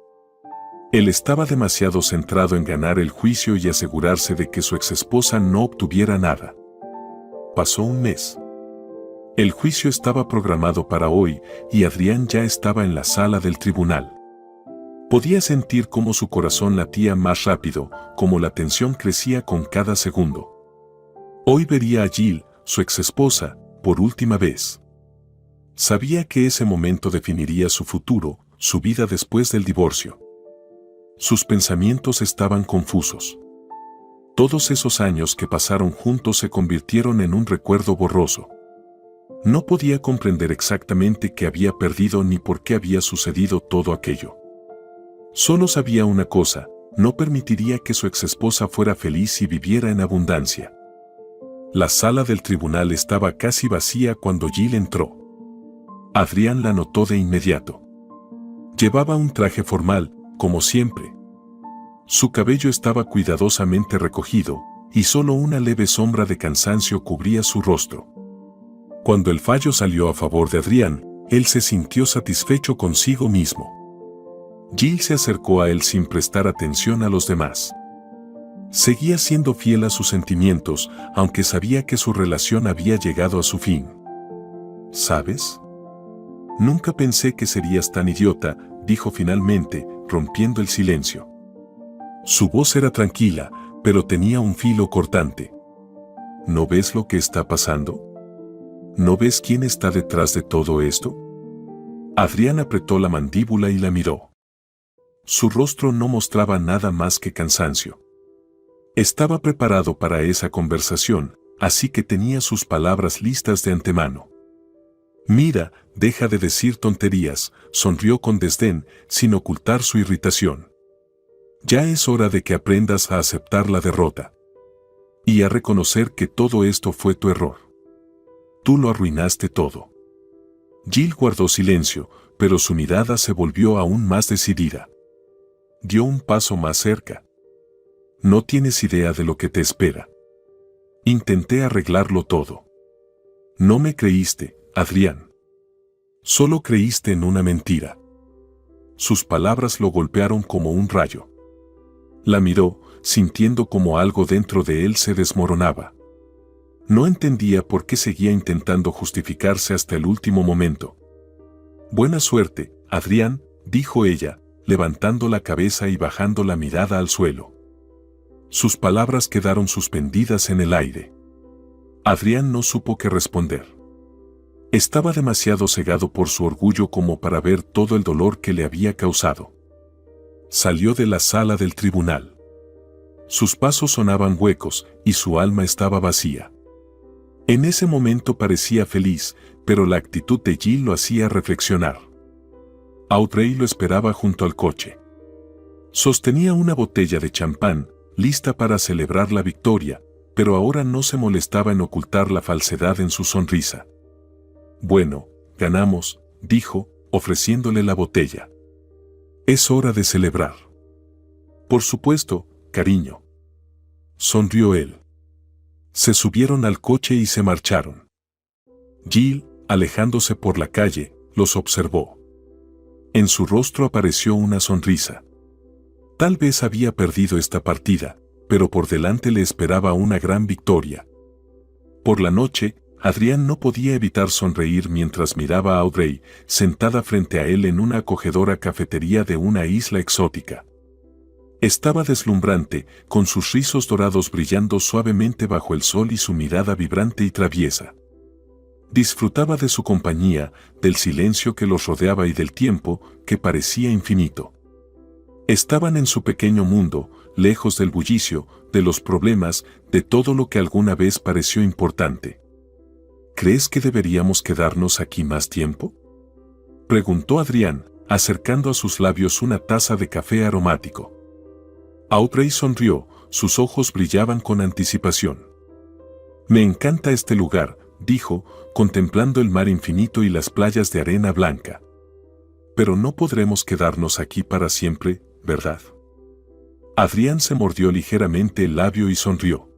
Él estaba demasiado centrado en ganar el juicio y asegurarse de que su exesposa no obtuviera nada. Pasó un mes. El juicio estaba programado para hoy y Adrián ya estaba en la sala del tribunal. Podía sentir cómo su corazón latía más rápido, cómo la tensión crecía con cada segundo. Hoy vería a Jill, su exesposa, por última vez. Sabía que ese momento definiría su futuro, su vida después del divorcio. Sus pensamientos estaban confusos. Todos esos años que pasaron juntos se convirtieron en un recuerdo borroso. No podía comprender exactamente qué había perdido ni por qué había sucedido todo aquello. Solo sabía una cosa, no permitiría que su exesposa fuera feliz y viviera en abundancia. La sala del tribunal estaba casi vacía cuando Jill entró. Adrián la notó de inmediato. Llevaba un traje formal, como siempre. Su cabello estaba cuidadosamente recogido, y solo una leve sombra de cansancio cubría su rostro. Cuando el fallo salió a favor de Adrián, él se sintió satisfecho consigo mismo. Jill se acercó a él sin prestar atención a los demás. Seguía siendo fiel a sus sentimientos, aunque sabía que su relación había llegado a su fin. ¿Sabes? Nunca pensé que serías tan idiota, dijo finalmente, rompiendo el silencio. Su voz era tranquila, pero tenía un filo cortante. ¿No ves lo que está pasando? ¿No ves quién está detrás de todo esto? Adrián apretó la mandíbula y la miró. Su rostro no mostraba nada más que cansancio. Estaba preparado para esa conversación, así que tenía sus palabras listas de antemano. Mira, deja de decir tonterías, sonrió con desdén, sin ocultar su irritación. Ya es hora de que aprendas a aceptar la derrota. Y a reconocer que todo esto fue tu error. Tú lo arruinaste todo. Jill guardó silencio, pero su mirada se volvió aún más decidida. Dio un paso más cerca. No tienes idea de lo que te espera. Intenté arreglarlo todo. No me creíste, Adrián. Solo creíste en una mentira. Sus palabras lo golpearon como un rayo. La miró, sintiendo como algo dentro de él se desmoronaba. No entendía por qué seguía intentando justificarse hasta el último momento. Buena suerte, Adrián, dijo ella, levantando la cabeza y bajando la mirada al suelo. Sus palabras quedaron suspendidas en el aire. Adrián no supo qué responder. Estaba demasiado cegado por su orgullo como para ver todo el dolor que le había causado. Salió de la sala del tribunal. Sus pasos sonaban huecos y su alma estaba vacía. En ese momento parecía feliz, pero la actitud de Jill lo hacía reflexionar. Audrey lo esperaba junto al coche. Sostenía una botella de champán, lista para celebrar la victoria, pero ahora no se molestaba en ocultar la falsedad en su sonrisa. Bueno, ganamos, dijo, ofreciéndole la botella. Es hora de celebrar. Por supuesto, cariño. Sonrió él. Se subieron al coche y se marcharon. Jill, alejándose por la calle, los observó. En su rostro apareció una sonrisa. Tal vez había perdido esta partida, pero por delante le esperaba una gran victoria. Por la noche, Adrián no podía evitar sonreír mientras miraba a Audrey, sentada frente a él en una acogedora cafetería de una isla exótica. Estaba deslumbrante, con sus rizos dorados brillando suavemente bajo el sol y su mirada vibrante y traviesa. Disfrutaba de su compañía, del silencio que los rodeaba y del tiempo, que parecía infinito. Estaban en su pequeño mundo, lejos del bullicio, de los problemas, de todo lo que alguna vez pareció importante. ¿Crees que deberíamos quedarnos aquí más tiempo?, preguntó Adrián, acercando a sus labios una taza de café aromático. Audrey sonrió, sus ojos brillaban con anticipación. Me encanta este lugar, dijo, contemplando el mar infinito y las playas de arena blanca. Pero no podremos quedarnos aquí para siempre, ¿verdad? Adrián se mordió ligeramente el labio y sonrió.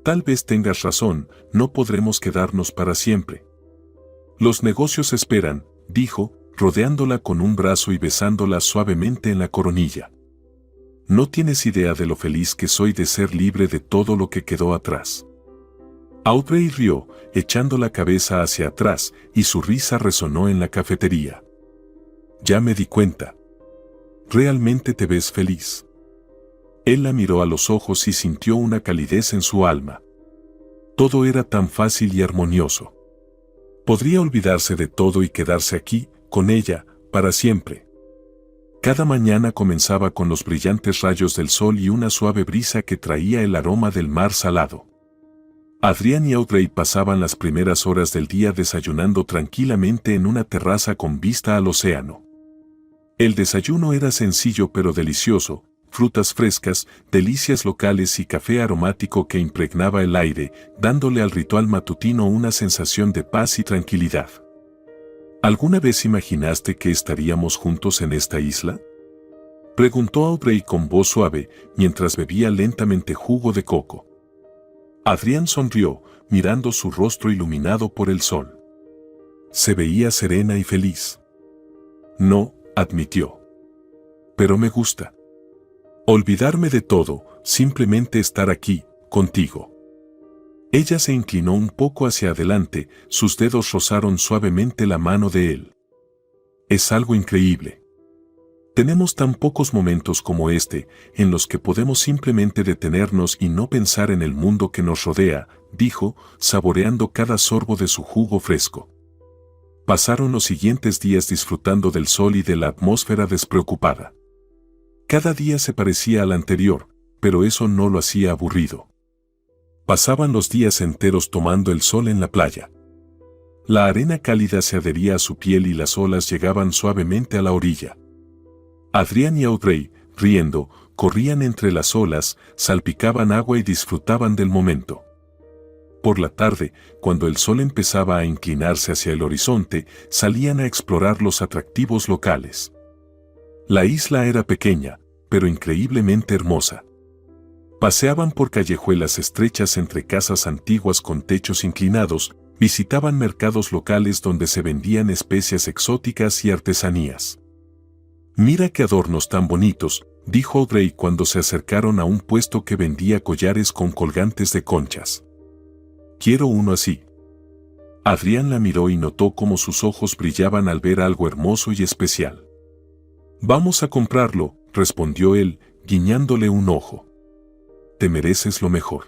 Tal vez tengas razón, no podremos quedarnos para siempre. Los negocios esperan, dijo, rodeándola con un brazo y besándola suavemente en la coronilla. No tienes idea de lo feliz que soy de ser libre de todo lo que quedó atrás. Audrey rió, echando la cabeza hacia atrás, y su risa resonó en la cafetería. Ya me di cuenta. Realmente te ves feliz. Él la miró a los ojos y sintió una calidez en su alma. Todo era tan fácil y armonioso. Podría olvidarse de todo y quedarse aquí, con ella, para siempre. Cada mañana comenzaba con los brillantes rayos del sol y una suave brisa que traía el aroma del mar salado. Adrián y Audrey pasaban las primeras horas del día desayunando tranquilamente en una terraza con vista al océano. El desayuno era sencillo pero delicioso, frutas frescas, delicias locales y café aromático que impregnaba el aire, dándole al ritual matutino una sensación de paz y tranquilidad. ¿Alguna vez imaginaste que estaríamos juntos en esta isla?, preguntó Audrey con voz suave, mientras bebía lentamente jugo de coco. Adrián sonrió, mirando su rostro iluminado por el sol. Se veía serena y feliz. No, admitió. Pero me gusta. Olvidarme de todo, simplemente estar aquí, contigo. Ella se inclinó un poco hacia adelante, sus dedos rozaron suavemente la mano de él. Es algo increíble. Tenemos tan pocos momentos como este, en los que podemos simplemente detenernos y no pensar en el mundo que nos rodea, dijo, saboreando cada sorbo de su jugo fresco. Pasaron los siguientes días disfrutando del sol y de la atmósfera despreocupada. Cada día se parecía al anterior, pero eso no lo hacía aburrido. Pasaban los días enteros tomando el sol en la playa. La arena cálida se adhería a su piel y las olas llegaban suavemente a la orilla. Adrián y Audrey, riendo, corrían entre las olas, salpicaban agua y disfrutaban del momento. Por la tarde, cuando el sol empezaba a inclinarse hacia el horizonte, salían a explorar los atractivos locales. La isla era pequeña, pero increíblemente hermosa. Paseaban por callejuelas estrechas entre casas antiguas con techos inclinados, visitaban mercados locales donde se vendían especias exóticas y artesanías. «Mira qué adornos tan bonitos», dijo Audrey cuando se acercaron a un puesto que vendía collares con colgantes de conchas. «Quiero uno así». Adrián la miró y notó cómo sus ojos brillaban al ver algo hermoso y especial. «Vamos a comprarlo», respondió él, guiñándole un ojo. «Te mereces lo mejor».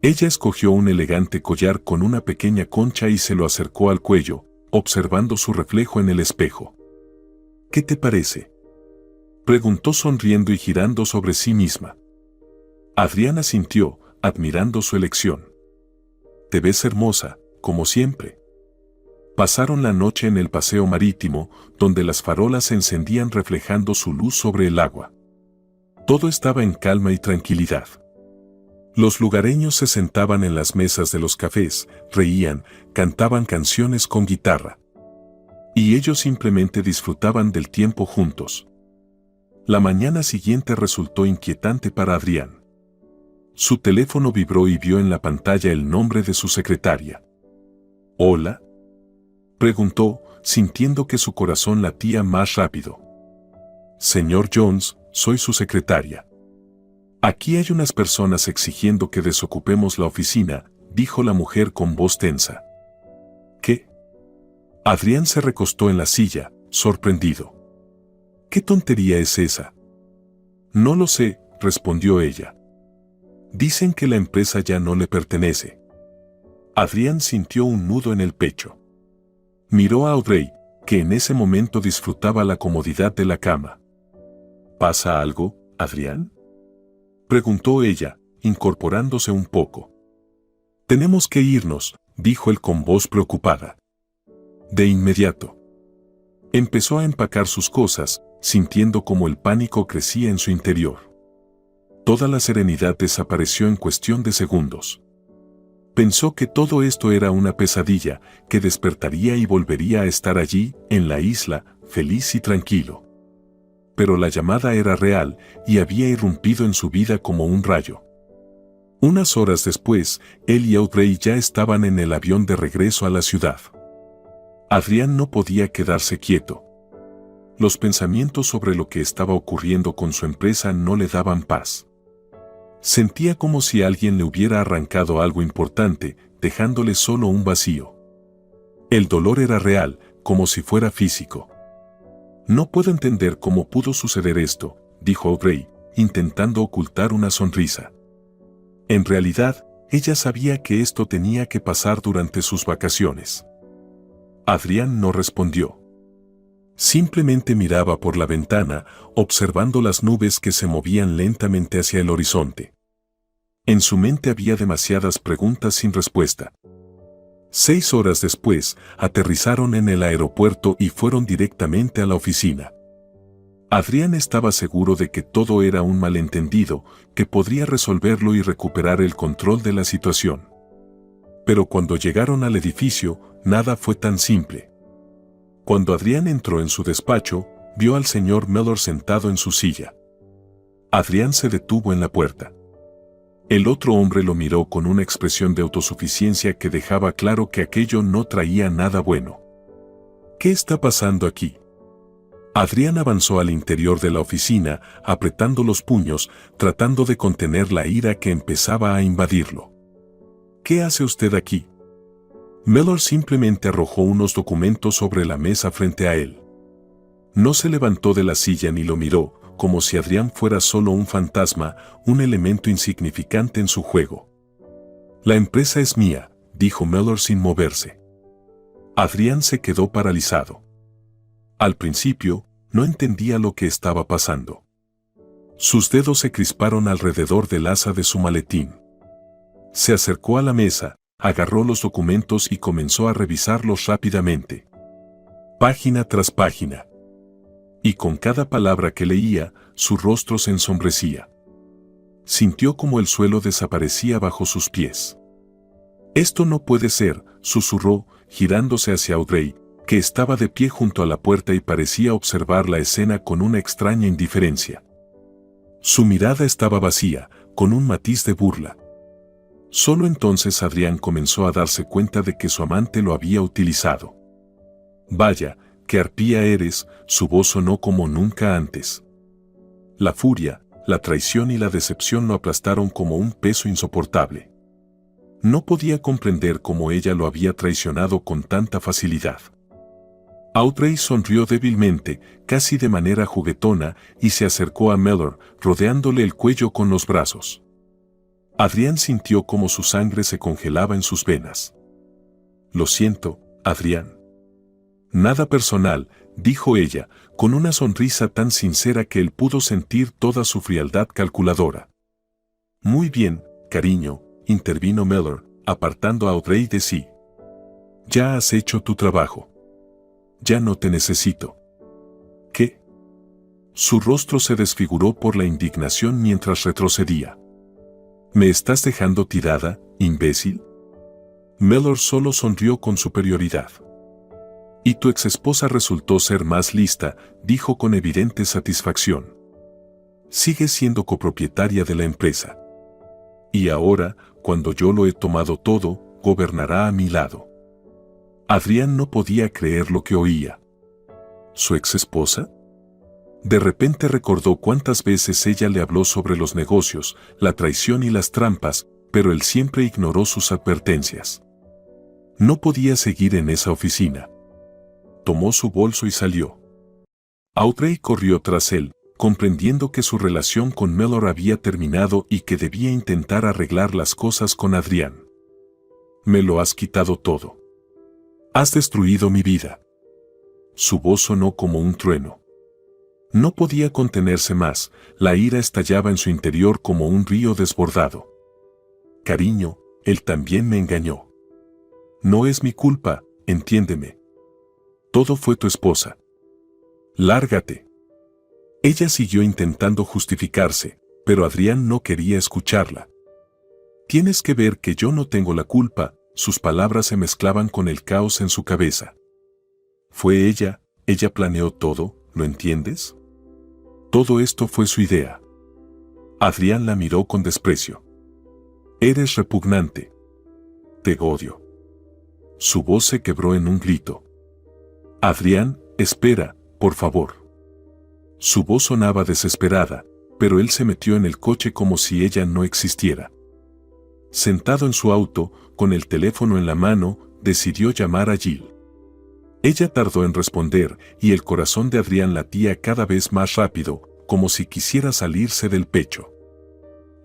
Ella escogió un elegante collar con una pequeña concha y se lo acercó al cuello, observando su reflejo en el espejo. «¿Qué te parece?», preguntó sonriendo y girando sobre sí misma. Adrián asintió, admirando su elección. «Te ves hermosa, como siempre». Pasaron la noche en el paseo marítimo, donde las farolas se encendían reflejando su luz sobre el agua. Todo estaba en calma y tranquilidad. Los lugareños se sentaban en las mesas de los cafés, reían, cantaban canciones con guitarra. Y ellos simplemente disfrutaban del tiempo juntos. La mañana siguiente resultó inquietante para Adrián. Su teléfono vibró y vio en la pantalla el nombre de su secretaria. «¿Hola?», preguntó, sintiendo que su corazón latía más rápido. «Señor Jones, soy su secretaria. Aquí hay unas personas exigiendo que desocupemos la oficina», dijo la mujer con voz tensa. «¿Qué?». Adrián se recostó en la silla, sorprendido. «¿Qué tontería es esa?». «No lo sé», respondió ella. «Dicen que la empresa ya no le pertenece». Adrián sintió un nudo en el pecho. Miró a Audrey, que en ese momento disfrutaba la comodidad de la cama. «¿Pasa algo, Adrián?», preguntó ella, incorporándose un poco. «Tenemos que irnos», dijo él con voz preocupada. De inmediato. Empezó a empacar sus cosas, sintiendo cómo el pánico crecía en su interior. Toda la serenidad desapareció en cuestión de segundos. Pensó que todo esto era una pesadilla, que despertaría y volvería a estar allí, en la isla, feliz y tranquilo. Pero la llamada era real y había irrumpido en su vida como un rayo. Unas horas después, él y Audrey ya estaban en el avión de regreso a la ciudad. Adrián no podía quedarse quieto. Los pensamientos sobre lo que estaba ocurriendo con su empresa no le daban paz. Sentía como si alguien le hubiera arrancado algo importante, dejándole solo un vacío. El dolor era real, como si fuera físico. «No puedo entender cómo pudo suceder esto», dijo Audrey, intentando ocultar una sonrisa. En realidad, ella sabía que esto tenía que pasar durante sus vacaciones. Adrián no respondió. Simplemente miraba por la ventana, observando las nubes que se movían lentamente hacia el horizonte. En su mente había demasiadas preguntas sin respuesta. 6 horas después, aterrizaron en el aeropuerto y fueron directamente a la oficina. Adrián estaba seguro de que todo era un malentendido, que podría resolverlo y recuperar el control de la situación. Pero cuando llegaron al edificio, nada fue tan simple. Cuando Adrián entró en su despacho, vio al señor Mellor sentado en su silla. Adrián se detuvo en la puerta. El otro hombre lo miró con una expresión de autosuficiencia que dejaba claro que aquello no traía nada bueno. «¿Qué está pasando aquí?». Adrián avanzó al interior de la oficina, apretando los puños, tratando de contener la ira que empezaba a invadirlo. «¿Qué hace usted aquí?». Mellor simplemente arrojó unos documentos sobre la mesa frente a él. No se levantó de la silla ni lo miró, como si Adrián fuera solo un fantasma, un elemento insignificante en su juego. La empresa es mía, dijo Mellor sin moverse. Adrián se quedó paralizado. Al principio, no entendía lo que estaba pasando. Sus dedos se crisparon alrededor del asa de su maletín. Se acercó a la mesa, agarró los documentos y comenzó a revisarlos rápidamente. Página tras página. Y con cada palabra que leía, su rostro se ensombrecía. Sintió como el suelo desaparecía bajo sus pies. «Esto no puede ser», susurró, girándose hacia Audrey, que estaba de pie junto a la puerta y parecía observar la escena con una extraña indiferencia. Su mirada estaba vacía, con un matiz de burla. Solo entonces Adrián comenzó a darse cuenta de que su amante lo había utilizado. «Vaya, qué arpía eres», su voz sonó como nunca antes. La furia, la traición y la decepción lo aplastaron como un peso insoportable. No podía comprender cómo ella lo había traicionado con tanta facilidad. Audrey sonrió débilmente, casi de manera juguetona, y se acercó a Mellor, rodeándole el cuello con los brazos. Adrián sintió como su sangre se congelaba en sus venas. «Lo siento, Adrián». «Nada personal», dijo ella, con una sonrisa tan sincera que él pudo sentir toda su frialdad calculadora. «Muy bien, cariño», intervino Mellor, apartando a Audrey de sí. «Ya has hecho tu trabajo. Ya no te necesito». «¿Qué?». Su rostro se desfiguró por la indignación mientras retrocedía. «¿Me estás dejando tirada, imbécil?». Mellor solo sonrió con superioridad. «Y tu exesposa resultó ser más lista», dijo con evidente satisfacción. «Sigue siendo copropietaria de la empresa. Y ahora, cuando yo lo he tomado todo, gobernará a mi lado». Adrián no podía creer lo que oía. ¿Su exesposa? De repente recordó cuántas veces ella le habló sobre los negocios, la traición y las trampas, pero él siempre ignoró sus advertencias. No podía seguir en esa oficina. Tomó su bolso y salió. Audrey corrió tras él, comprendiendo que su relación con Mellor había terminado y que debía intentar arreglar las cosas con Adrián. «Me lo has quitado todo. Has destruido mi vida». Su voz sonó como un trueno. No podía contenerse más, la ira estallaba en su interior como un río desbordado. «Cariño, él también me engañó. No es mi culpa, entiéndeme. Todo fue tu esposa. Lárgate». Ella siguió intentando justificarse, pero Adrián no quería escucharla. «Tienes que ver que yo no tengo la culpa», sus palabras se mezclaban con el caos en su cabeza. «Fue ella planeó todo, ¿lo entiendes? Todo esto fue su idea». Adrián la miró con desprecio. «Eres repugnante. Te odio». Su voz se quebró en un grito. «Adrián, espera, por favor». Su voz sonaba desesperada, pero él se metió en el coche como si ella no existiera. Sentado en su auto, con el teléfono en la mano, decidió llamar a Jill. Ella tardó en responder y el corazón de Adrián latía cada vez más rápido, como si quisiera salirse del pecho.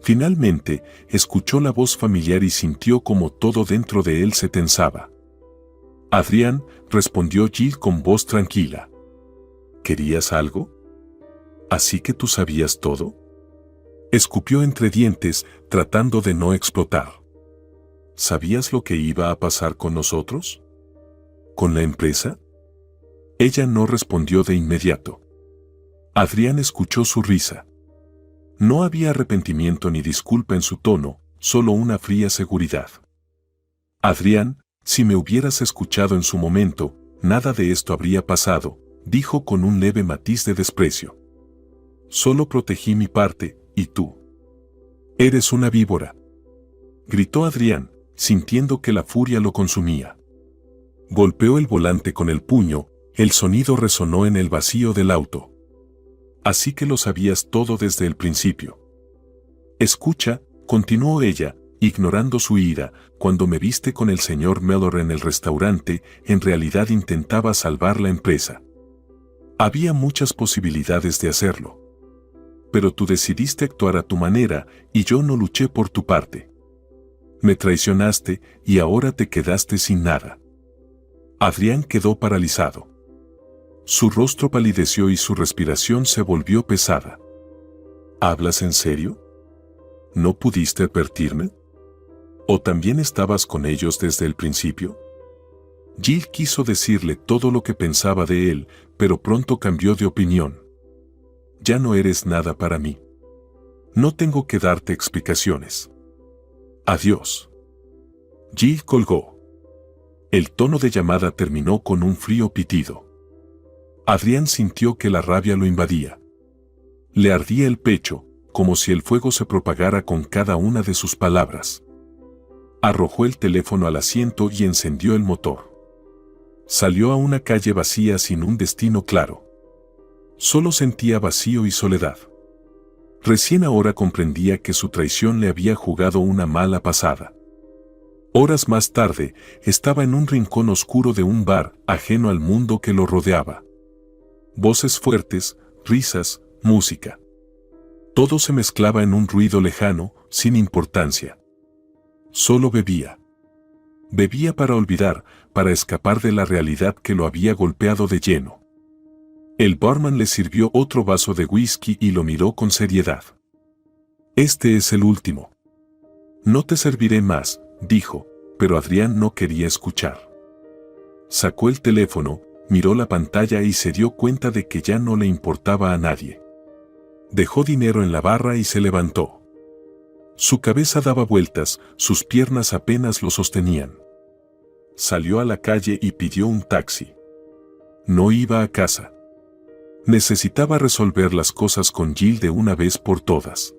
Finalmente, escuchó la voz familiar y sintió como todo dentro de él se tensaba. «Adrián», respondió Jill con voz tranquila. «¿Querías algo? ¿Así que tú sabías todo?». Escupió entre dientes, tratando de no explotar. «¿Sabías lo que iba a pasar con nosotros? ¿Con la empresa?». Ella no respondió de inmediato. Adrián escuchó su risa. No había arrepentimiento ni disculpa en su tono, solo una fría seguridad. «Adrián, si me hubieras escuchado en su momento, nada de esto habría pasado», dijo con un leve matiz de desprecio. «Solo protegí mi parte, y tú. Eres una víbora», gritó Adrián, sintiendo que la furia lo consumía. Golpeó el volante con el puño, el sonido resonó en el vacío del auto. «Así que lo sabías todo desde el principio». «Escucha», continuó ella, ignorando su ira, «cuando me viste con el señor Mellor en el restaurante, en realidad intentaba salvar la empresa». Había muchas posibilidades de hacerlo. Pero tú decidiste actuar a tu manera y yo no luché por tu parte. Me traicionaste y ahora te quedaste sin nada. Adrián quedó paralizado. Su rostro palideció y su respiración se volvió pesada. ¿Hablas en serio? ¿No pudiste advertirme? ¿O también estabas con ellos desde el principio? Jill quiso decirle todo lo que pensaba de él, pero pronto cambió de opinión. Ya no eres nada para mí. No tengo que darte explicaciones. Adiós. Jill colgó. El tono de llamada terminó con un frío pitido. Adrián sintió que la rabia lo invadía. Le ardía el pecho, como si el fuego se propagara con cada una de sus palabras. Arrojó el teléfono al asiento y encendió el motor. Salió a una calle vacía sin un destino claro. Solo sentía vacío y soledad. Recién ahora comprendía que su traición le había jugado una mala pasada. Horas más tarde, estaba en un rincón oscuro de un bar, ajeno al mundo que lo rodeaba. Voces fuertes, risas, música. Todo se mezclaba en un ruido lejano, sin importancia. Solo bebía. Bebía para olvidar, para escapar de la realidad que lo había golpeado de lleno. El barman le sirvió otro vaso de whisky y lo miró con seriedad. Este es el último. No te serviré más, dijo, pero Adrián no quería escuchar. Sacó el teléfono, miró la pantalla y se dio cuenta de que ya no le importaba a nadie. Dejó dinero en la barra y se levantó. Su cabeza daba vueltas, sus piernas apenas lo sostenían. Salió a la calle y pidió un taxi. No iba a casa. Necesitaba resolver las cosas con Jill de una vez por todas.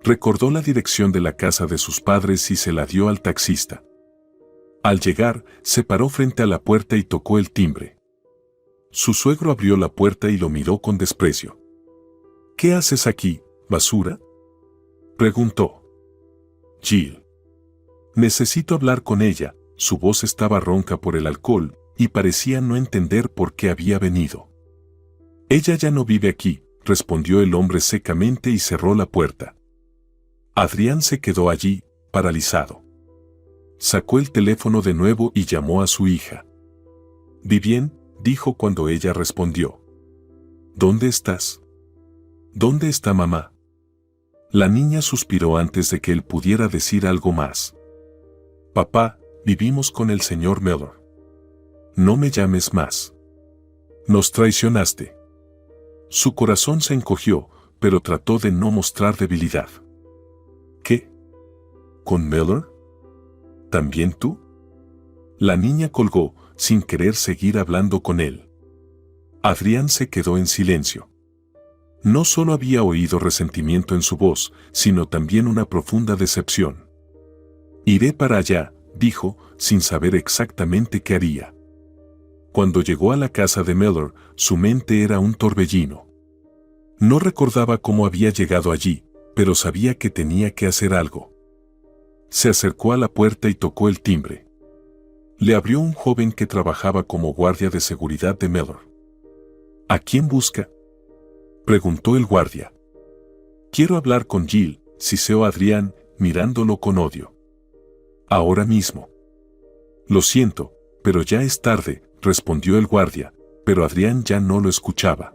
Recordó la dirección de la casa de sus padres y se la dio al taxista. Al llegar, se paró frente a la puerta y tocó el timbre. Su suegro abrió la puerta y lo miró con desprecio. ¿Qué haces aquí, basura?, preguntó. Jill. Necesito hablar con ella. Su voz estaba ronca por el alcohol y parecía no entender por qué había venido. Ella ya no vive aquí, respondió el hombre secamente y cerró la puerta. Adrián se quedó allí, paralizado. Sacó el teléfono de nuevo y llamó a su hija. «Vivien», dijo cuando ella respondió. «¿Dónde estás? ¿Dónde está mamá?». La niña suspiró antes de que él pudiera decir algo más. «Papá, vivimos con el señor Miller. No me llames más. Nos traicionaste». Su corazón se encogió, pero trató de no mostrar debilidad. «¿Qué? ¿Con Miller? ¿También tú?». La niña colgó, sin querer seguir hablando con él. Adrián se quedó en silencio. No solo había oído resentimiento en su voz, sino también una profunda decepción. «Iré para allá», dijo, sin saber exactamente qué haría. Cuando llegó a la casa de Miller, su mente era un torbellino. No recordaba cómo había llegado allí, pero sabía que tenía que hacer algo. Se acercó a la puerta y tocó el timbre. Le abrió un joven que trabajaba como guardia de seguridad de Miller. «¿A quién busca?», preguntó el guardia. «Quiero hablar con Jill», siseó Adrián, mirándolo con odio. «Ahora mismo». «Lo siento, pero ya es tarde», respondió el guardia, pero Adrián ya no lo escuchaba.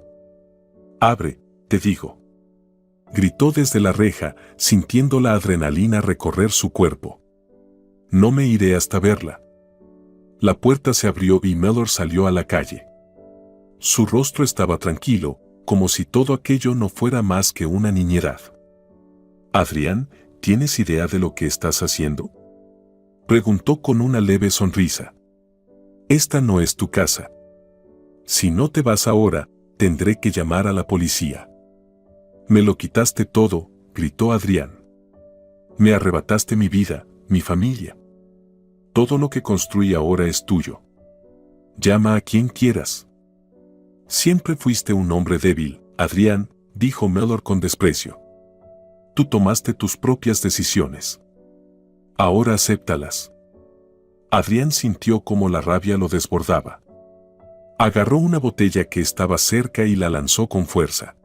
«Abre, te digo», gritó desde la reja, sintiendo la adrenalina recorrer su cuerpo. «No me iré hasta verla». La puerta se abrió y Miller salió a la calle. Su rostro estaba tranquilo, como si todo aquello no fuera más que una niñedad. «Adrián, ¿tienes idea de lo que estás haciendo?», preguntó con una leve sonrisa. «Esta no es tu casa. Si no te vas ahora, tendré que llamar a la policía». «Me lo quitaste todo», gritó Adrián. «Me arrebataste mi vida, mi familia. Todo lo que construí ahora es tuyo. Llama a quien quieras». «Siempre fuiste un hombre débil, Adrián», dijo Miller con desprecio. «Tú tomaste tus propias decisiones. Ahora acéptalas». Adrián sintió cómo la rabia lo desbordaba. Agarró una botella que estaba cerca y la lanzó con fuerza.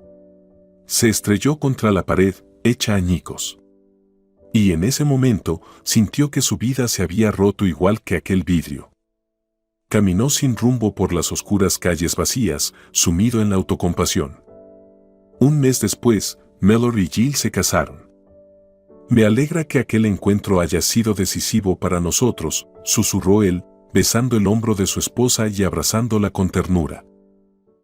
Se estrelló contra la pared, hecha añicos. Y en ese momento sintió que su vida se había roto igual que aquel vidrio. Caminó sin rumbo por las oscuras calles vacías, sumido en la autocompasión. Un mes después, Mallory y Jill se casaron. Me alegra que aquel encuentro haya sido decisivo para nosotros, susurró él, besando el hombro de su esposa y abrazándola con ternura.